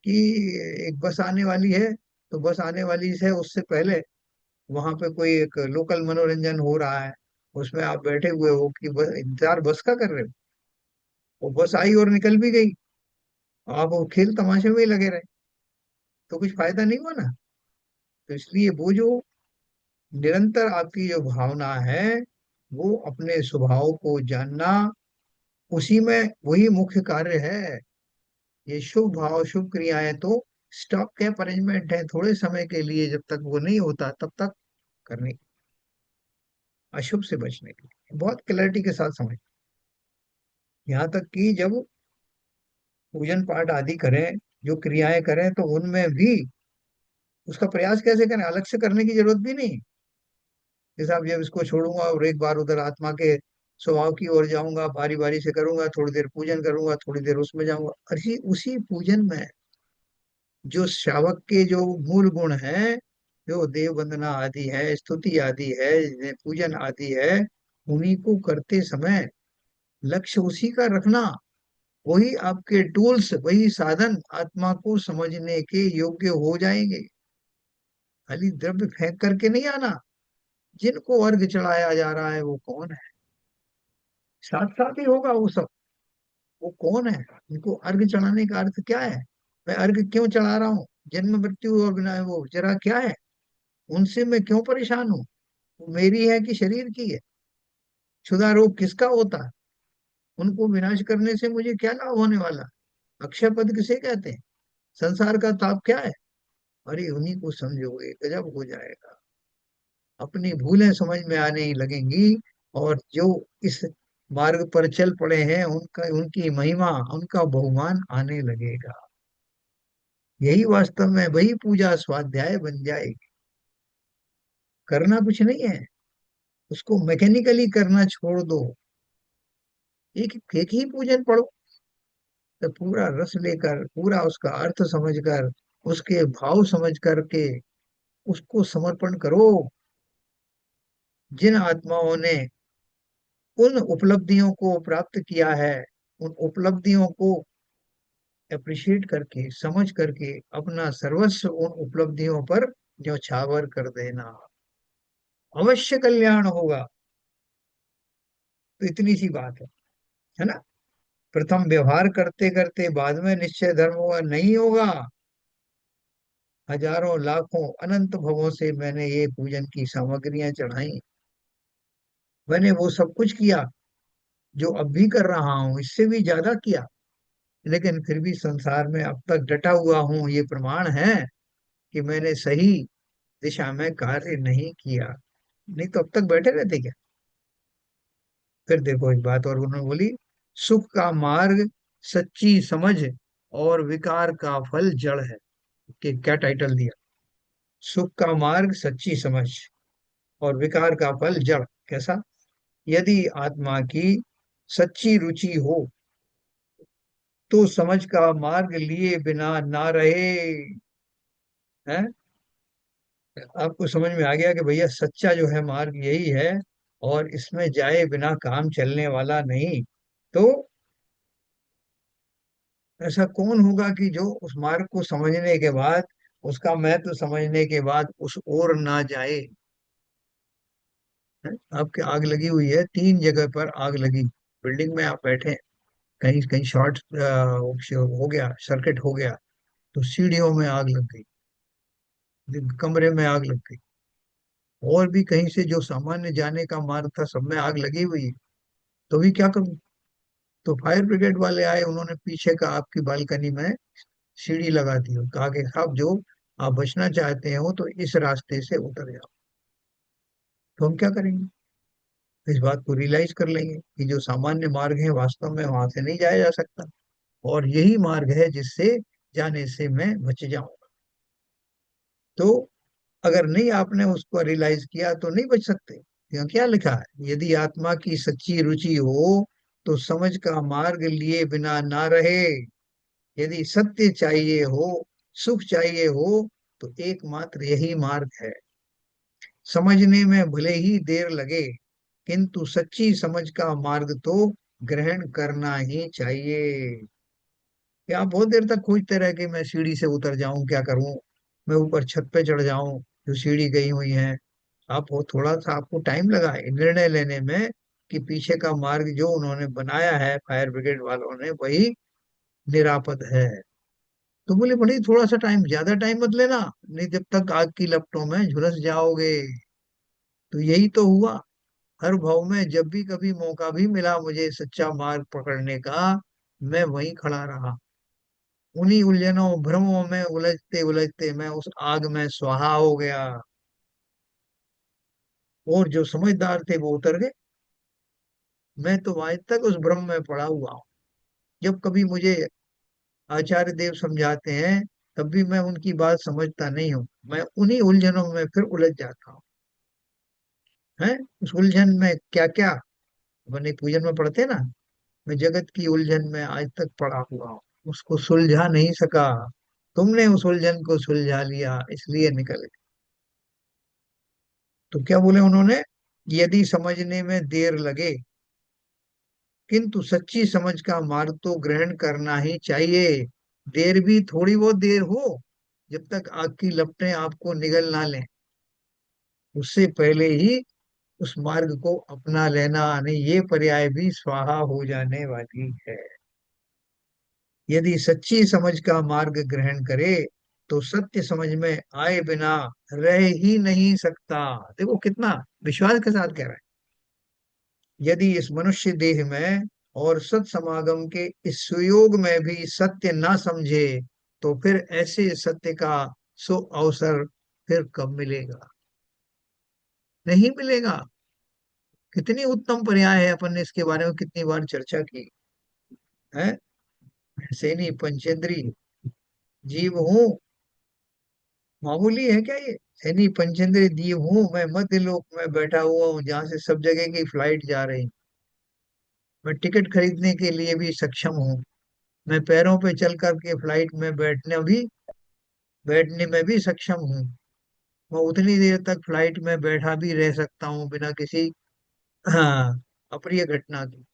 [SPEAKER 1] कि एक बस आने वाली है, तो बस आने वाली है उससे पहले वहां पे कोई एक लोकल मनोरंजन हो रहा है, उसमें आप बैठे हुए हो कि बस इंतजार बस का कर रहे हो, वो बस आई और निकल भी गई, आप वो खेल तमाशे में ही लगे रहे, तो कुछ फायदा नहीं हुआ ना। तो इसलिए वो जो निरंतर आपकी जो भावना है, वो अपने स्वभाव को जानना, उसी में वही मुख्य कार्य है। ये शुभ भाव शुभ क्रियाएं तो स्टॉप कैप अरेंजमेंट है, थोड़े समय के लिए, जब तक वो नहीं होता तब तक करने की, अशुभ से बचने के लिए बहुत क्लैरिटी के साथ समझ। यहाँ तक कि जब पूजन पाठ आदि करें, जो क्रियाएं करें, तो उनमें भी उसका प्रयास कैसे करें, अलग से करने की जरूरत भी नहीं। जैसे अब जब इसको छोड़ूंगा और एक बार उधर आत्मा के स्वभाव की ओर जाऊंगा, बारी बारी से करूंगा, थोड़ी देर पूजन करूंगा, थोड़ी देर उसमें जाऊंगा, अरे उसी पूजन में जो श्रावक के जो मूल गुण हैं, जो देव वंदना आदि है, स्तुति आदि है, पूजन आदि है, उन्हीं को करते समय लक्ष्य उसी का रखना, वही आपके टूल्स, वही साधन आत्मा को समझने के योग्य हो जाएंगे। खाली द्रव्य फेंक करके नहीं आना। जिनको अर्घ चढ़ाया जा रहा है वो कौन है, साथ साथ ही होगा वो सब। वो कौन है, इनको अर्घ चढ़ाने का अर्थ क्या है, मैं अर्घ क्यों चढ़ा रहा हूँ, जन्म मृत्यु और विनाश वो जरा क्या है, उनसे मैं क्यों परेशान हूँ, वो मेरी है कि शरीर की है, क्षुधा रोग किसका होता है, उनको विनाश करने से मुझे क्या लाभ होने वाला, अक्षय पद किसे कहते हैं, संसार का ताप क्या है। अरे उन्हीं को समझोगे गजब हो जाएगा, अपनी भूलें समझ में आने ही लगेंगी। और जो इस मार्ग पर चल पड़े हैं उनका, उनकी महिमा, उनका बहुमान आने लगेगा। यही वास्तव में वही पूजा स्वाध्याय बन जाएगी। करना कुछ नहीं है, उसको मैकेनिकली करना छोड़ दो। एक ही पूजन पढ़ो, तो पूरा रस लेकर, पूरा उसका अर्थ समझकर, उसके भाव समझ करके उसको समर्पण करो। जिन आत्माओं ने उन उपलब्धियों को प्राप्त किया है, उन उपलब्धियों को अप्रिशिएट करके, समझ करके, अपना सर्वस्व उन उपलब्धियों पर न्यौछावर कर देना, अवश्य कल्याण होगा। तो इतनी सी बात है ना। प्रथम व्यवहार करते करते बाद में निश्चय धर्म होगा, नहीं होगा। हजारों लाखों अनंत भवों से मैंने ये पूजन की सामग्रियां चढ़ाई, मैंने वो सब कुछ किया जो अब भी कर रहा हूँ, इससे भी ज्यादा किया, लेकिन फिर भी संसार में अब तक डटा हुआ हूँ, ये प्रमाण है कि मैंने सही दिशा में कार्य नहीं किया। नहीं तो अब तक बैठे रहते क्या। फिर देखो एक बात और उन्होंने बोली, सुख का मार्ग सच्ची समझ और विकार का फल जड़ है। कि क्या टाइटल दिया, सुख का मार्ग सच्ची समझ और विकार का फल जड़। कैसा, यदि आत्मा की सच्ची रुचि हो तो समझ का मार्ग लिए बिना ना रहे। हैं, आपको समझ में आ गया कि भैया सच्चा जो है मार्ग यही है, और इसमें जाए बिना काम चलने वाला नहीं। तो ऐसा कौन होगा कि जो उस मार्ग को समझने के बाद, उसका महत्व समझने के बाद उस ओर ना जाए। हैं? आपके आग लगी हुई है, 3 जगह पर आग लगी, बिल्डिंग में आप बैठे हैं, कहीं कहीं शॉर्ट हो गया, सर्किट हो गया, तो सीढ़ियों में आग लग गई, कमरे में आग लग गई, और भी कहीं से जो सामान्य जाने का मार्ग था सब में आग लगी हुई है। तो भी क्या करूं? तो फायर ब्रिगेड वाले आए, उन्होंने पीछे का आपकी बालकनी में सीढ़ी लगा दी और कहा कि साहब जो आप बचना चाहते हो तो इस रास्ते से उतर जाओ। तो हम क्या करेंगे? इस बात को रियलाइज कर लेंगे कि जो सामान्य मार्ग है वास्तव में वहां से नहीं जाया जा सकता, और यही मार्ग है जिससे जाने से मैं बच जाऊंगा। तो अगर नहीं आपने उसको रियलाइज किया तो नहीं बच सकते। यहाँ क्या लिखा है? यदि आत्मा की सच्ची रुचि हो तो समझ का मार्ग लिए बिना ना रहे। यदि सत्य चाहिए हो, सुख चाहिए हो, तो एकमात्र यही मार्ग है। समझने में भले ही देर लगे, किंतु सच्ची समझ का मार्ग तो ग्रहण करना ही चाहिए। कि आप बहुत देर तक खोजते रहे कि मैं सीढ़ी से उतर जाऊं, क्या करूं, मैं ऊपर छत पे चढ़ जाऊं जो सीढ़ी गई हुई है। आप वो थोड़ा सा आपको टाइम लगा है निर्णय लेने में कि पीछे का मार्ग जो उन्होंने बनाया है फायर ब्रिगेड वालों ने वही निरापद है। तो बोले बड़ी थोड़ा सा टाइम, ज्यादा टाइम मत लेना, नहीं जब तक आग की लपटों में झुलस जाओगे। तो यही तो हुआ। हर भाव में जब भी कभी मौका भी मिला मुझे सच्चा मार्ग पकड़ने का, मैं वहीं खड़ा रहा। उन्हीं उलझनों भ्रमों में उलझते उलझते मैं उस आग में स्वाहा हो गया। और जो समझदार थे वो उतर गए। मैं तो आज तक उस भ्रम में पड़ा हुआ हूँ। जब कभी मुझे आचार्य देव समझाते हैं तब भी मैं उनकी बात समझता नहीं हूँ, मैं उन्हीं उलझनों में फिर उलझ जाता हूँ। है उस उलझन में क्या क्या अपन एक पूजन में पढ़ते हैं ना, मैं जगत की उलझन में आज तक पड़ा हुआ हूँ, उसको सुलझा नहीं सका। तुमने उस उलझन को सुलझा लिया इसलिए निकल गए। तो क्या बोले उन्होंने? यदि समझने में देर लगे, किंतु सच्ची समझ का मार्ग तो ग्रहण करना ही चाहिए। देर भी थोड़ी बहुत देर हो, जब तक आग की लपटें आपको निगल ना लें, उससे पहले ही उस मार्ग को अपना लेना, नहीं ये पर्याय भी स्वाहा हो जाने वाली है। यदि सच्ची समझ का मार्ग ग्रहण करे तो सत्य समझ में आए बिना रह ही नहीं सकता। देखो कितना विश्वास के साथ कह रहा है। यदि इस मनुष्य देह में और सत्समागम के इस सुयोग में भी सत्य ना समझे तो फिर ऐसे सत्य का सो अवसर फिर कब मिलेगा? नहीं मिलेगा। कितनी उत्तम पर्याय है, अपन ने इसके बारे में कितनी बार चर्चा की है। ऐसे नहीं पंचेंद्री जीव हूँ, मामूली है क्या ये? सैनी पंचेंद्र जीव हूँ मैं, मध्य लोक में बैठा हुआ हूँ जहाँ से सब जगह की फ्लाइट जा रही। मैं टिकट खरीदने के लिए भी सक्षम हूँ। मैं पैरों पे चल करके फ्लाइट में बैठने में भी सक्षम हूँ। मैं उतनी देर तक फ्लाइट में बैठा भी रह सकता हूँ बिना किसी हाँ अप्रिय घटना की।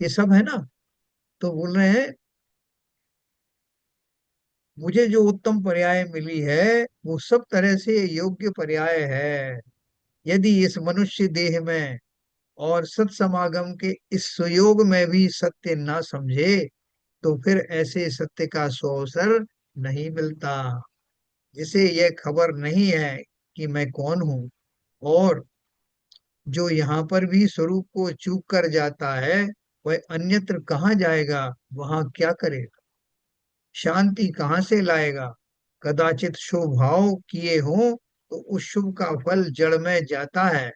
[SPEAKER 1] ये सब है ना। तो बोल रहे हैं मुझे जो उत्तम पर्याय मिली है वो सब तरह से योग्य पर्याय है। यदि इस मनुष्य देह में और सत्समागम के इस सुयोग में भी सत्य ना समझे तो फिर ऐसे सत्य का सो अवसर नहीं मिलता। जिसे यह खबर नहीं है कि मैं कौन हूँ, और जो यहाँ पर भी स्वरूप को चूक कर जाता है वह अन्यत्र कहाँ जाएगा, वहां क्या करेगा, शांति कहाँ से लाएगा? कदाचित शुभ भाव किए हों तो उस शुभ का फल जड़ में जाता है,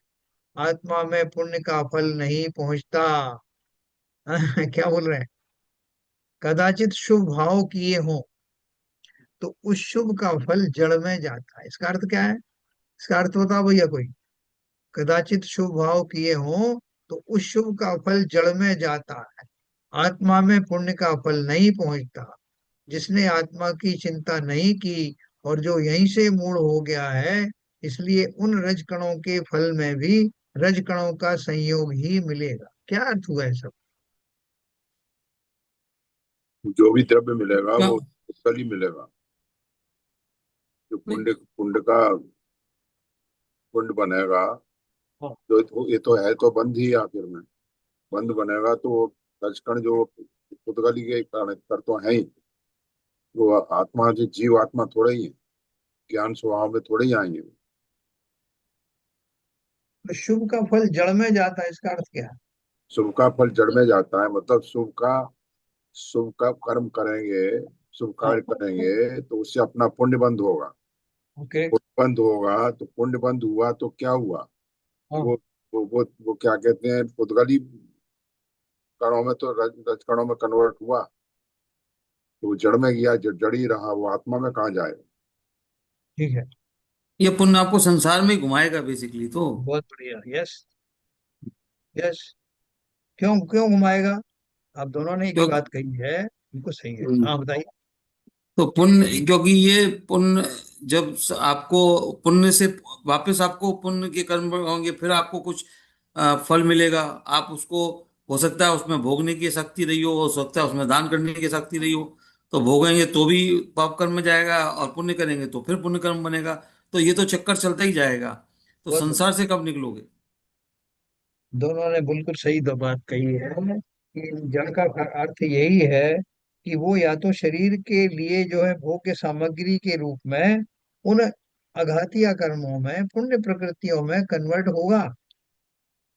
[SPEAKER 1] आत्मा में पुण्य का फल नहीं पहुंचता। क्या बोल रहे हैं? कदाचित शुभ भाव किए हों तो उस शुभ का फल जड़ में जाता है। इसका अर्थ क्या है? इसका अर्थ बताओ भैया कोई। कदाचित शुभ भाव किए हों तो उस शुभ का फल जड़ में जाता है, आत्मा में पुण्य का फल नहीं पहुंचता। जिसने आत्मा की चिंता नहीं की और जो यहीं से मूड हो गया है, इसलिए उन रजकणों के फल में भी रजकणों का संयोग ही मिलेगा। क्या अर्थ हुआ है सब?
[SPEAKER 2] जो भी द्रव्य मिलेगा
[SPEAKER 1] क्या?
[SPEAKER 2] वो कल ही मिलेगा। जो
[SPEAKER 1] नहीं।
[SPEAKER 2] पुण्य का पुण्य बनेगा,
[SPEAKER 1] हाँ।
[SPEAKER 2] तो ये तो है तो बंध ही आखिर में। बंध बनेगा तो वो रजकण जो पुतगली के कर तो है ही। वो आत्मा जो जीव आत्मा थोड़े ही है, ज्ञान स्वभाव में थोड़े ही आएंगे।
[SPEAKER 1] तो शुभ का फल जड़ में जाता है, इसका अर्थ क्या है?
[SPEAKER 2] शुभ का फल जड़ में जाता है, मतलब शुभ का कर्म करेंगे, शुभ
[SPEAKER 1] हाँ।
[SPEAKER 2] कार्य करेंगे तो उससे अपना पुण्य बंद होगा।
[SPEAKER 1] ओके।
[SPEAKER 2] पुण्य बंद होगा तो पुण्य बंद हुआ तो क्या हुआ?
[SPEAKER 1] हाँ।
[SPEAKER 2] वो वो क्या कहते हैं, पुद्गली कणों में तो रज कणों में कन्वर्ट हुआ, तो वो जड़ में गया, जड़ ही रहा, वो आत्मा में कहाँ जाए?
[SPEAKER 1] ठीक है।
[SPEAKER 3] ये पुण्य आपको संसार में ही घुमाएगा बेसिकली तो।
[SPEAKER 1] बहुत बढ़िया। यस। यस। क्यों क्यों घुमाएगा? आप दोनों ने एक ही
[SPEAKER 3] क्यों?
[SPEAKER 1] बात कही है, बिल्कुल सही है। हाँ बताइए।
[SPEAKER 3] तो पुण्य, क्योंकि ये पुण्य जब आपको पुण्य से वापस आपको पुण्य के कर्म होंगे, फिर आपको कुछ फल मिलेगा। आप उसको, हो सकता है उसमें भोगने की शक्ति रही हो सकता है उसमें दान करने की शक्ति रही हो। तो भोगेंगे तो भी पाप कर्म में जाएगा, और पुण्य करेंगे तो फिर पुण्य कर्म बनेगा। तो ये तो चक्कर चलता ही जाएगा। तो
[SPEAKER 1] बहुत
[SPEAKER 3] संसार
[SPEAKER 1] बढ़िया।
[SPEAKER 3] से कब निकलोगे?
[SPEAKER 1] दोनों ने बिल्कुल सही दो बात कही है कि जड़ का अर्थ यही है कि वो या तो शरीर के लिए जो है भोग्य सामग्री के रूप में उन अघातिया कर्मों में, पुण्य प्रकृतियों में कन्वर्ट होगा।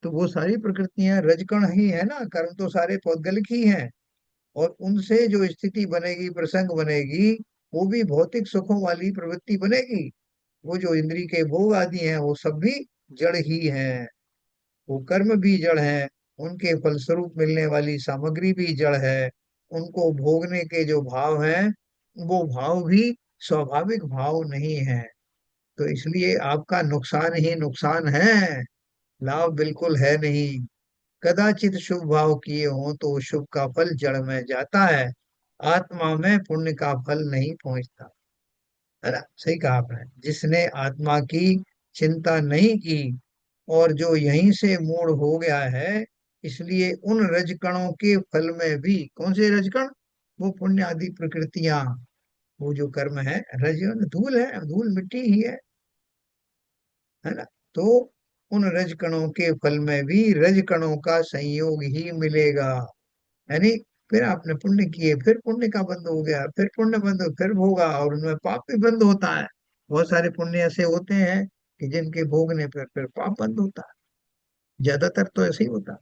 [SPEAKER 1] तो वो सारी प्रकृतियां रजकण ही है ना, कर्म तो सारे पौद्गलिक ही हैं। और उनसे जो स्थिति बनेगी, प्रसंग बनेगी, वो भी भौतिक सुखों वाली प्रवृत्ति बनेगी। वो जो इंद्रिय के भोग आदि हैं वो सब भी जड़ ही हैं। वो कर्म भी जड़ है, उनके फलस्वरूप मिलने वाली सामग्री भी जड़ है। उनको भोगने के जो भाव हैं, वो भाव भी स्वाभाविक भाव नहीं है। तो इसलिए आपका नुकसान ही नुकसान है, लाभ बिल्कुल है नहीं। कदाचित शुभ भाव किए हों तो शुभ का फल जड़ में जाता है, आत्मा में पुण्य का फल नहीं पहुंचता। है ना? सही कहा आपने। जिसने आत्मा की चिंता नहीं की और जो यहीं से मूड हो गया है, इसलिए उन रजकणों के फल में भी, कौन से रजकण? वो पुण्य आदि प्रकृतियां, वो जो कर्म है, रज धूल है, धूल मिट्टी ही है ना? तो उन रजकणों के फल में भी रजकणों का संयोग ही मिलेगा। यानी फिर आपने पुण्य किए, फिर पुण्य का बंद हो गया, फिर पुण्य बंद हो, फिर भोगा, और उनमें पाप भी बंद होता है। बहुत सारे पुण्य ऐसे होते हैं कि जिनके भोगने पर फिर पाप बंद होता है। ज्यादातर तो ऐसे ही होता है।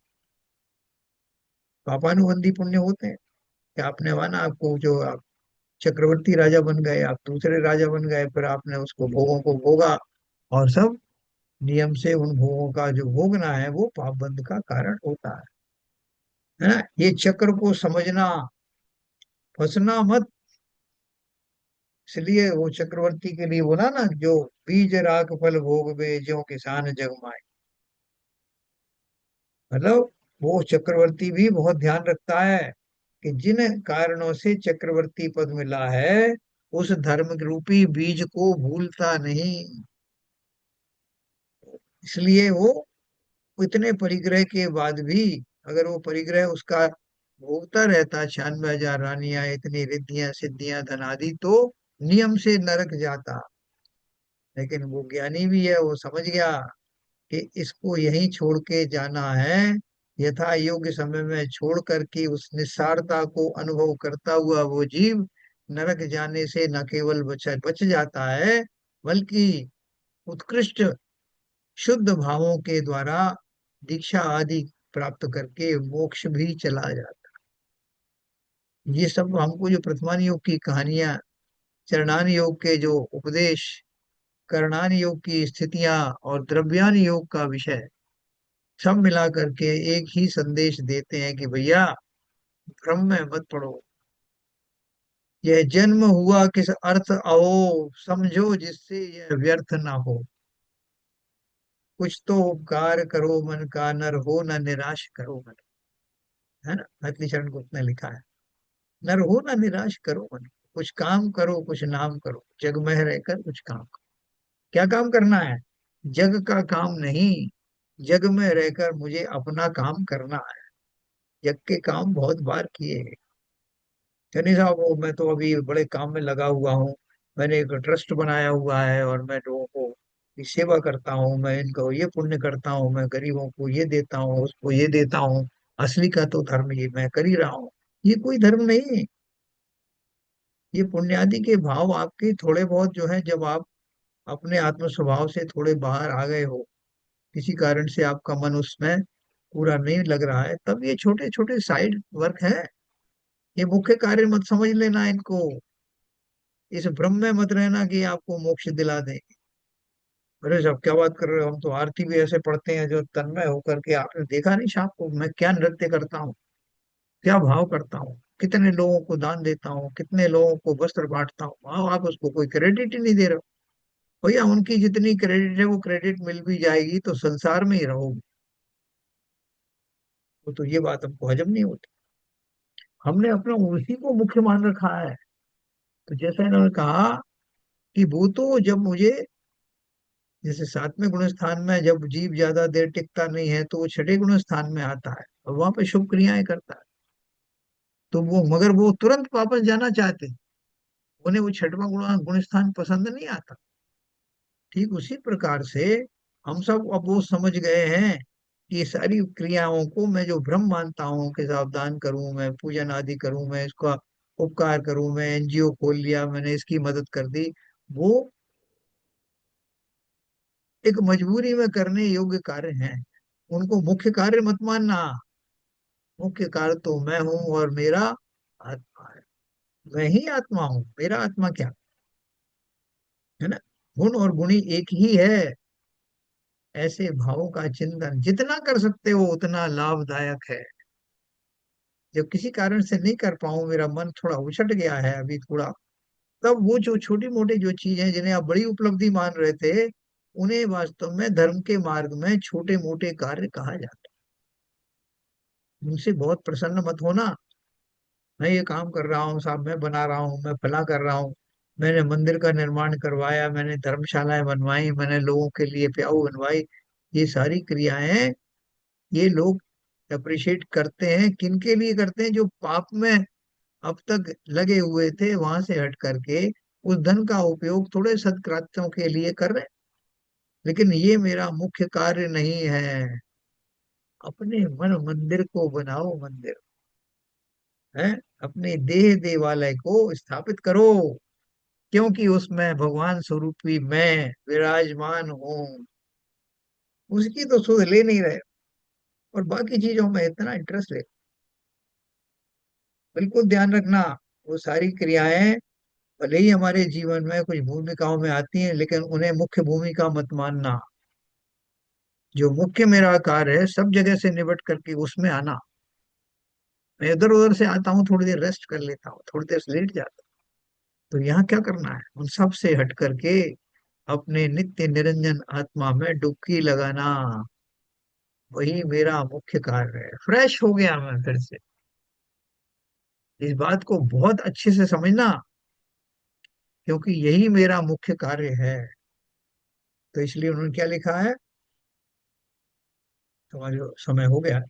[SPEAKER 1] पापानुबंधी पुण्य होते हैं कि आपने माना, आपको जो आप चक्रवर्ती राजा बन गए, आप दूसरे राजा बन गए, फिर आपने उसको भोगों को भोगा, और सब नियम से उन भोगों का जो भोगना है वो पाप बंद का कारण होता है ना? ये चक्र को समझना, फंसना मत। इसलिए वो चक्रवर्ती के लिए बोला ना, जो बीज राख फल भोग बे ज्यों किसान जग माए। मतलब वो चक्रवर्ती भी बहुत ध्यान रखता है कि जिन कारणों से चक्रवर्ती पद मिला है, उस धर्म रूपी बीज को भूलता नहीं। इसलिए वो इतने परिग्रह के बाद भी, अगर वो परिग्रह उसका भोगता रहता, 96,000 रानियां, इतनी रिद्धियां सिद्धियां धन आदि, तो नियम से नरक जाता। लेकिन वो ज्ञानी भी है, वो समझ गया कि इसको यहीं छोड़ के जाना है। यथा योग्य समय में छोड़ करके उस निस्सारता को अनुभव करता हुआ वो जीव नरक जाने से न केवल बच जाता है, बल्कि उत्कृष्ट शुद्ध भावों के द्वारा दीक्षा आदि प्राप्त करके मोक्ष भी चला जाता। ये सब हमको जो प्रथमान योग की कहानियां, चरणान योग के जो उपदेश, करणान योग की स्थितियां और द्रव्यान योग का विषय, सब मिला करके एक ही संदेश देते हैं कि भैया, भ्रम में मत पड़ो। यह जन्म हुआ किस अर्थ आओ, समझो जिससे यह व्यर्थ ना हो। कुछ तो उपकार करो मन का, नर हो न निराश करो मन। है ना? मैथिली शरण गुप्त ने लिखा है, नर हो न निराश करो मन। कुछ काम करो, कुछ नाम करो, जग में रहकर कुछ काम करो। क्या काम करना है? जग का काम नहीं, जग में रहकर मुझे अपना काम करना है। जग के काम बहुत बार किए हैं। नहीं साहब, वो मैं तो अभी बड़े काम में लगा हुआ हूँ। मैंने एक ट्रस्ट बनाया हुआ है और मैं लोगों को की सेवा करता हूँ, मैं इनको ये पुण्य करता हूँ, मैं गरीबों को ये देता हूँ, उसको ये देता हूँ। असली का तो धर्म ये मैं कर ही रहा हूँ। ये कोई धर्म नहीं है। ये पुण्यादि के भाव आपके थोड़े बहुत जो है, जब आप अपने आत्म स्वभाव से थोड़े बाहर आ गए हो, किसी कारण से आपका मन उसमें पूरा नहीं लग रहा है, तब ये छोटे छोटे साइड वर्क है, ये मुख्य कार्य मत समझ लेना इनको। इस भ्रम में मत रहना कि आपको मोक्ष दिला दें। अरे साहब क्या बात कर रहे हो, हम तो आरती भी ऐसे पढ़ते हैं जो तन्मय होकर के, आपने देखा नहीं शाम को मैं क्या नृत्य करता हूँ, क्या भाव करता हूँ, कितने लोगों को दान देता हूँ, कितने लोगों को वस्त्र बांटता हूँ, आप उसको कोई क्रेडिट ही नहीं दे रहे हो। भैया उनकी जितनी क्रेडिट है वो क्रेडिट मिल भी जाएगी तो संसार में ही रहोगे। तो ये बात हमको हजम नहीं होती। हमने अपना उसी को मुख्य मान रखा है। तो जैसा इन्होंने कहा कि वो तो जब मुझे, जैसे सातवें गुण स्थान में जब जीव ज्यादा देर टिकता नहीं है तो वो छठे गुण स्थान में आता है और वहां पे शुभ क्रियाएं करता है। तो वो, मगर वो तुरंत वापस जाना चाहते हैं, उन्हें वो छठवां गुण स्थान पसंद नहीं आता। ठीक उसी प्रकार से हम सब अब वो समझ गए हैं कि ये सारी क्रियाओं को मैं जो ब्रह्म मानता हूँ कि सावधान करूं, मैं पूजन आदि करूं, मैं इसका उपकार करूं, मैं एनजीओ खोल लिया, मैंने इसकी मदद कर दी, वो एक मजबूरी में करने योग्य कार्य हैं। उनको मुख्य कार्य मत मानना। मुख्य कार्य तो मैं हूं और मेरा आत्मा है। मैं ही आत्मा हूँ, मेरा आत्मा क्या है ना। गुण और गुणी एक ही है। ऐसे भावों का चिंतन जितना कर सकते हो उतना लाभदायक है। जब किसी कारण से नहीं कर पाऊं, मेरा मन थोड़ा उछट गया है अभी थोड़ा, तब वो जो छोटी मोटी जो चीज है जिन्हें आप बड़ी उपलब्धि मान रहे थे, उन्हें वास्तव में धर्म के मार्ग में छोटे मोटे कार्य कहा जाता है। उनसे बहुत प्रसन्न मत होना। मैं ये काम कर रहा हूँ साहब, मैं बना रहा हूँ, मैं फला कर रहा हूँ, मैंने मंदिर का निर्माण करवाया, मैंने धर्मशालाएं बनवाई, मैंने लोगों के लिए प्याऊ बनवाई। ये सारी क्रियाएं ये लोग अप्रिशिएट करते हैं, किनके लिए करते हैं? जो पाप में अब तक लगे हुए थे, वहां से हट करके उस धन का उपयोग थोड़े सत्कृत्यों के लिए कर रहे हैं। लेकिन ये मेरा मुख्य कार्य नहीं है। अपने मन मंदिर को बनाओ मंदिर है, अपने देह देवालय को स्थापित करो, क्योंकि उसमें भगवान स्वरूपी मैं विराजमान हूँ। उसकी तो सुध ले नहीं रहे और बाकी चीजों में इतना इंटरेस्ट ले। बिल्कुल ध्यान रखना, वो सारी क्रियाएं भले ही हमारे जीवन में कुछ भूमिकाओं में आती हैं, लेकिन उन्हें मुख्य भूमिका मत मानना। जो मुख्य मेरा कार्य है सब जगह से निपट करके उसमें आना। मैं इधर उधर से आता हूँ, थोड़ी देर रेस्ट कर लेता हूँ, थोड़ी देर से लेट जाता हूँ। तो यहाँ क्या करना है? उन सब से हट करके अपने नित्य निरंजन आत्मा में डुबकी लगाना, वही मेरा मुख्य कार्य है। फ्रेश हो गया मैं फिर से। इस बात को बहुत अच्छे से समझना, क्योंकि यही मेरा मुख्य कार्य है। तो इसलिए उन्होंने क्या लिखा है, तुम्हारा समय हो गया।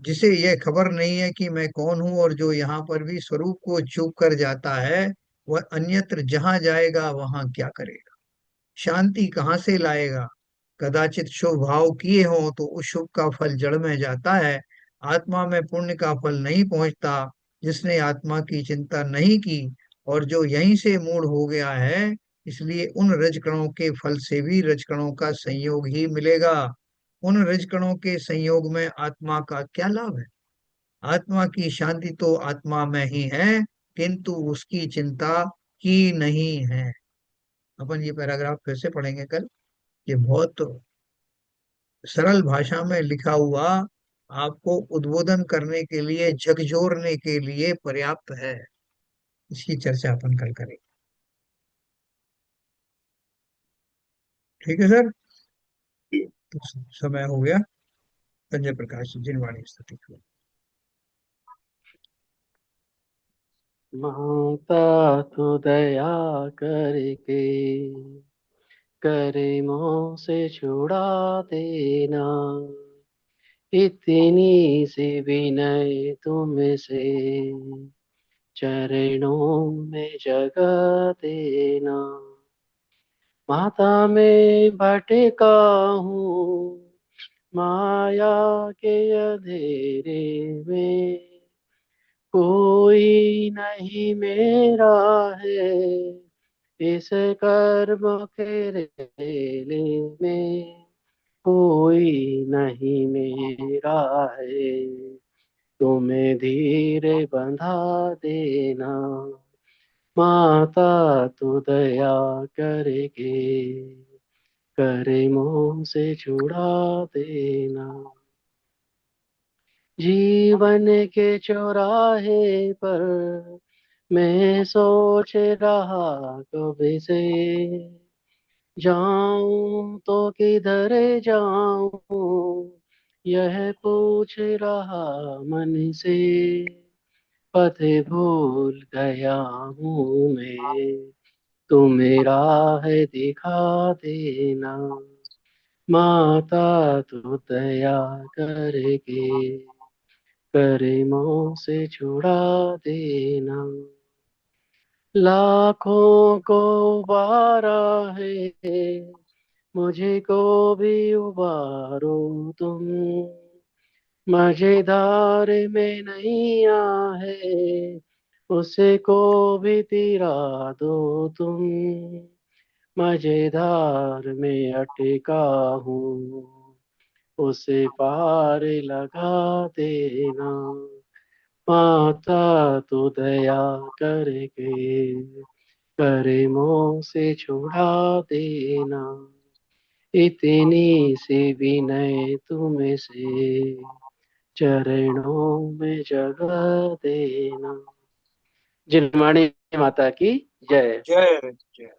[SPEAKER 1] जिसे यह खबर नहीं है कि मैं कौन हूं, और जो यहाँ पर भी स्वरूप को चूक कर जाता है, वह अन्यत्र जहां जाएगा वहां क्या करेगा, शांति कहाँ से लाएगा। कदाचित शुभ भाव किए हो तो उस शुभ का फल जड़ में जाता है, आत्मा में पुण्य का फल नहीं पहुंचता। जिसने आत्मा की चिंता नहीं की और जो यहीं से मूड हो गया है, इसलिए उन रजकणों के फल से भी रजकणों का संयोग ही मिलेगा। उन रजकणों के संयोग में आत्मा का क्या लाभ है? आत्मा की शांति तो आत्मा में ही है, किंतु उसकी चिंता की नहीं है। अपन ये पैराग्राफ फिर से पढ़ेंगे कल। ये बहुत सरल भाषा में लिखा हुआ, आपको उद्बोधन करने के लिए, झकझोरने के लिए पर्याप्त है। इसकी चर्चा अपन कल करेंगे। ठीक है सर। तो समय हो गया। संजय प्रकाश जी, जिनवाणी स्तुति।
[SPEAKER 4] माता तो दया करके करे मोह से छुड़ा देना, इतनी सी विनय तुमसे चरणों में जगह देना। माता में भटका हूँ माया के अंधेरे में, कोई नहीं मेरा है इस कर्म के रेले में। कोई नहीं मेरा है, तुम्हें धीरे बंधा देना, माता तू दया करके करे मुँह से छुड़ा देना। जीवन के चौराहे पर मैं सोच रहा कब से, जाऊं तो किधर जाऊं, यह पूछ रहा मन से, पथ भूल गया हूँ मैं, तू मेरा है दिखा देना, माता तू दया करके करीमों से छुड़ा देना। लाखों को उबारा है, मुझे को भी उबारो तुम, मझेदार में नैया है, उसे को भी तिरा दो तुम, मझेदार में अटका हूँ, उसे पार लगा देना, माता तू दया करके करीमों से छुड़ा देना, इतनी सी विनय तुम्हें से चरणों में जगह देना। जिनवाणी माता की जय।
[SPEAKER 1] जय जय।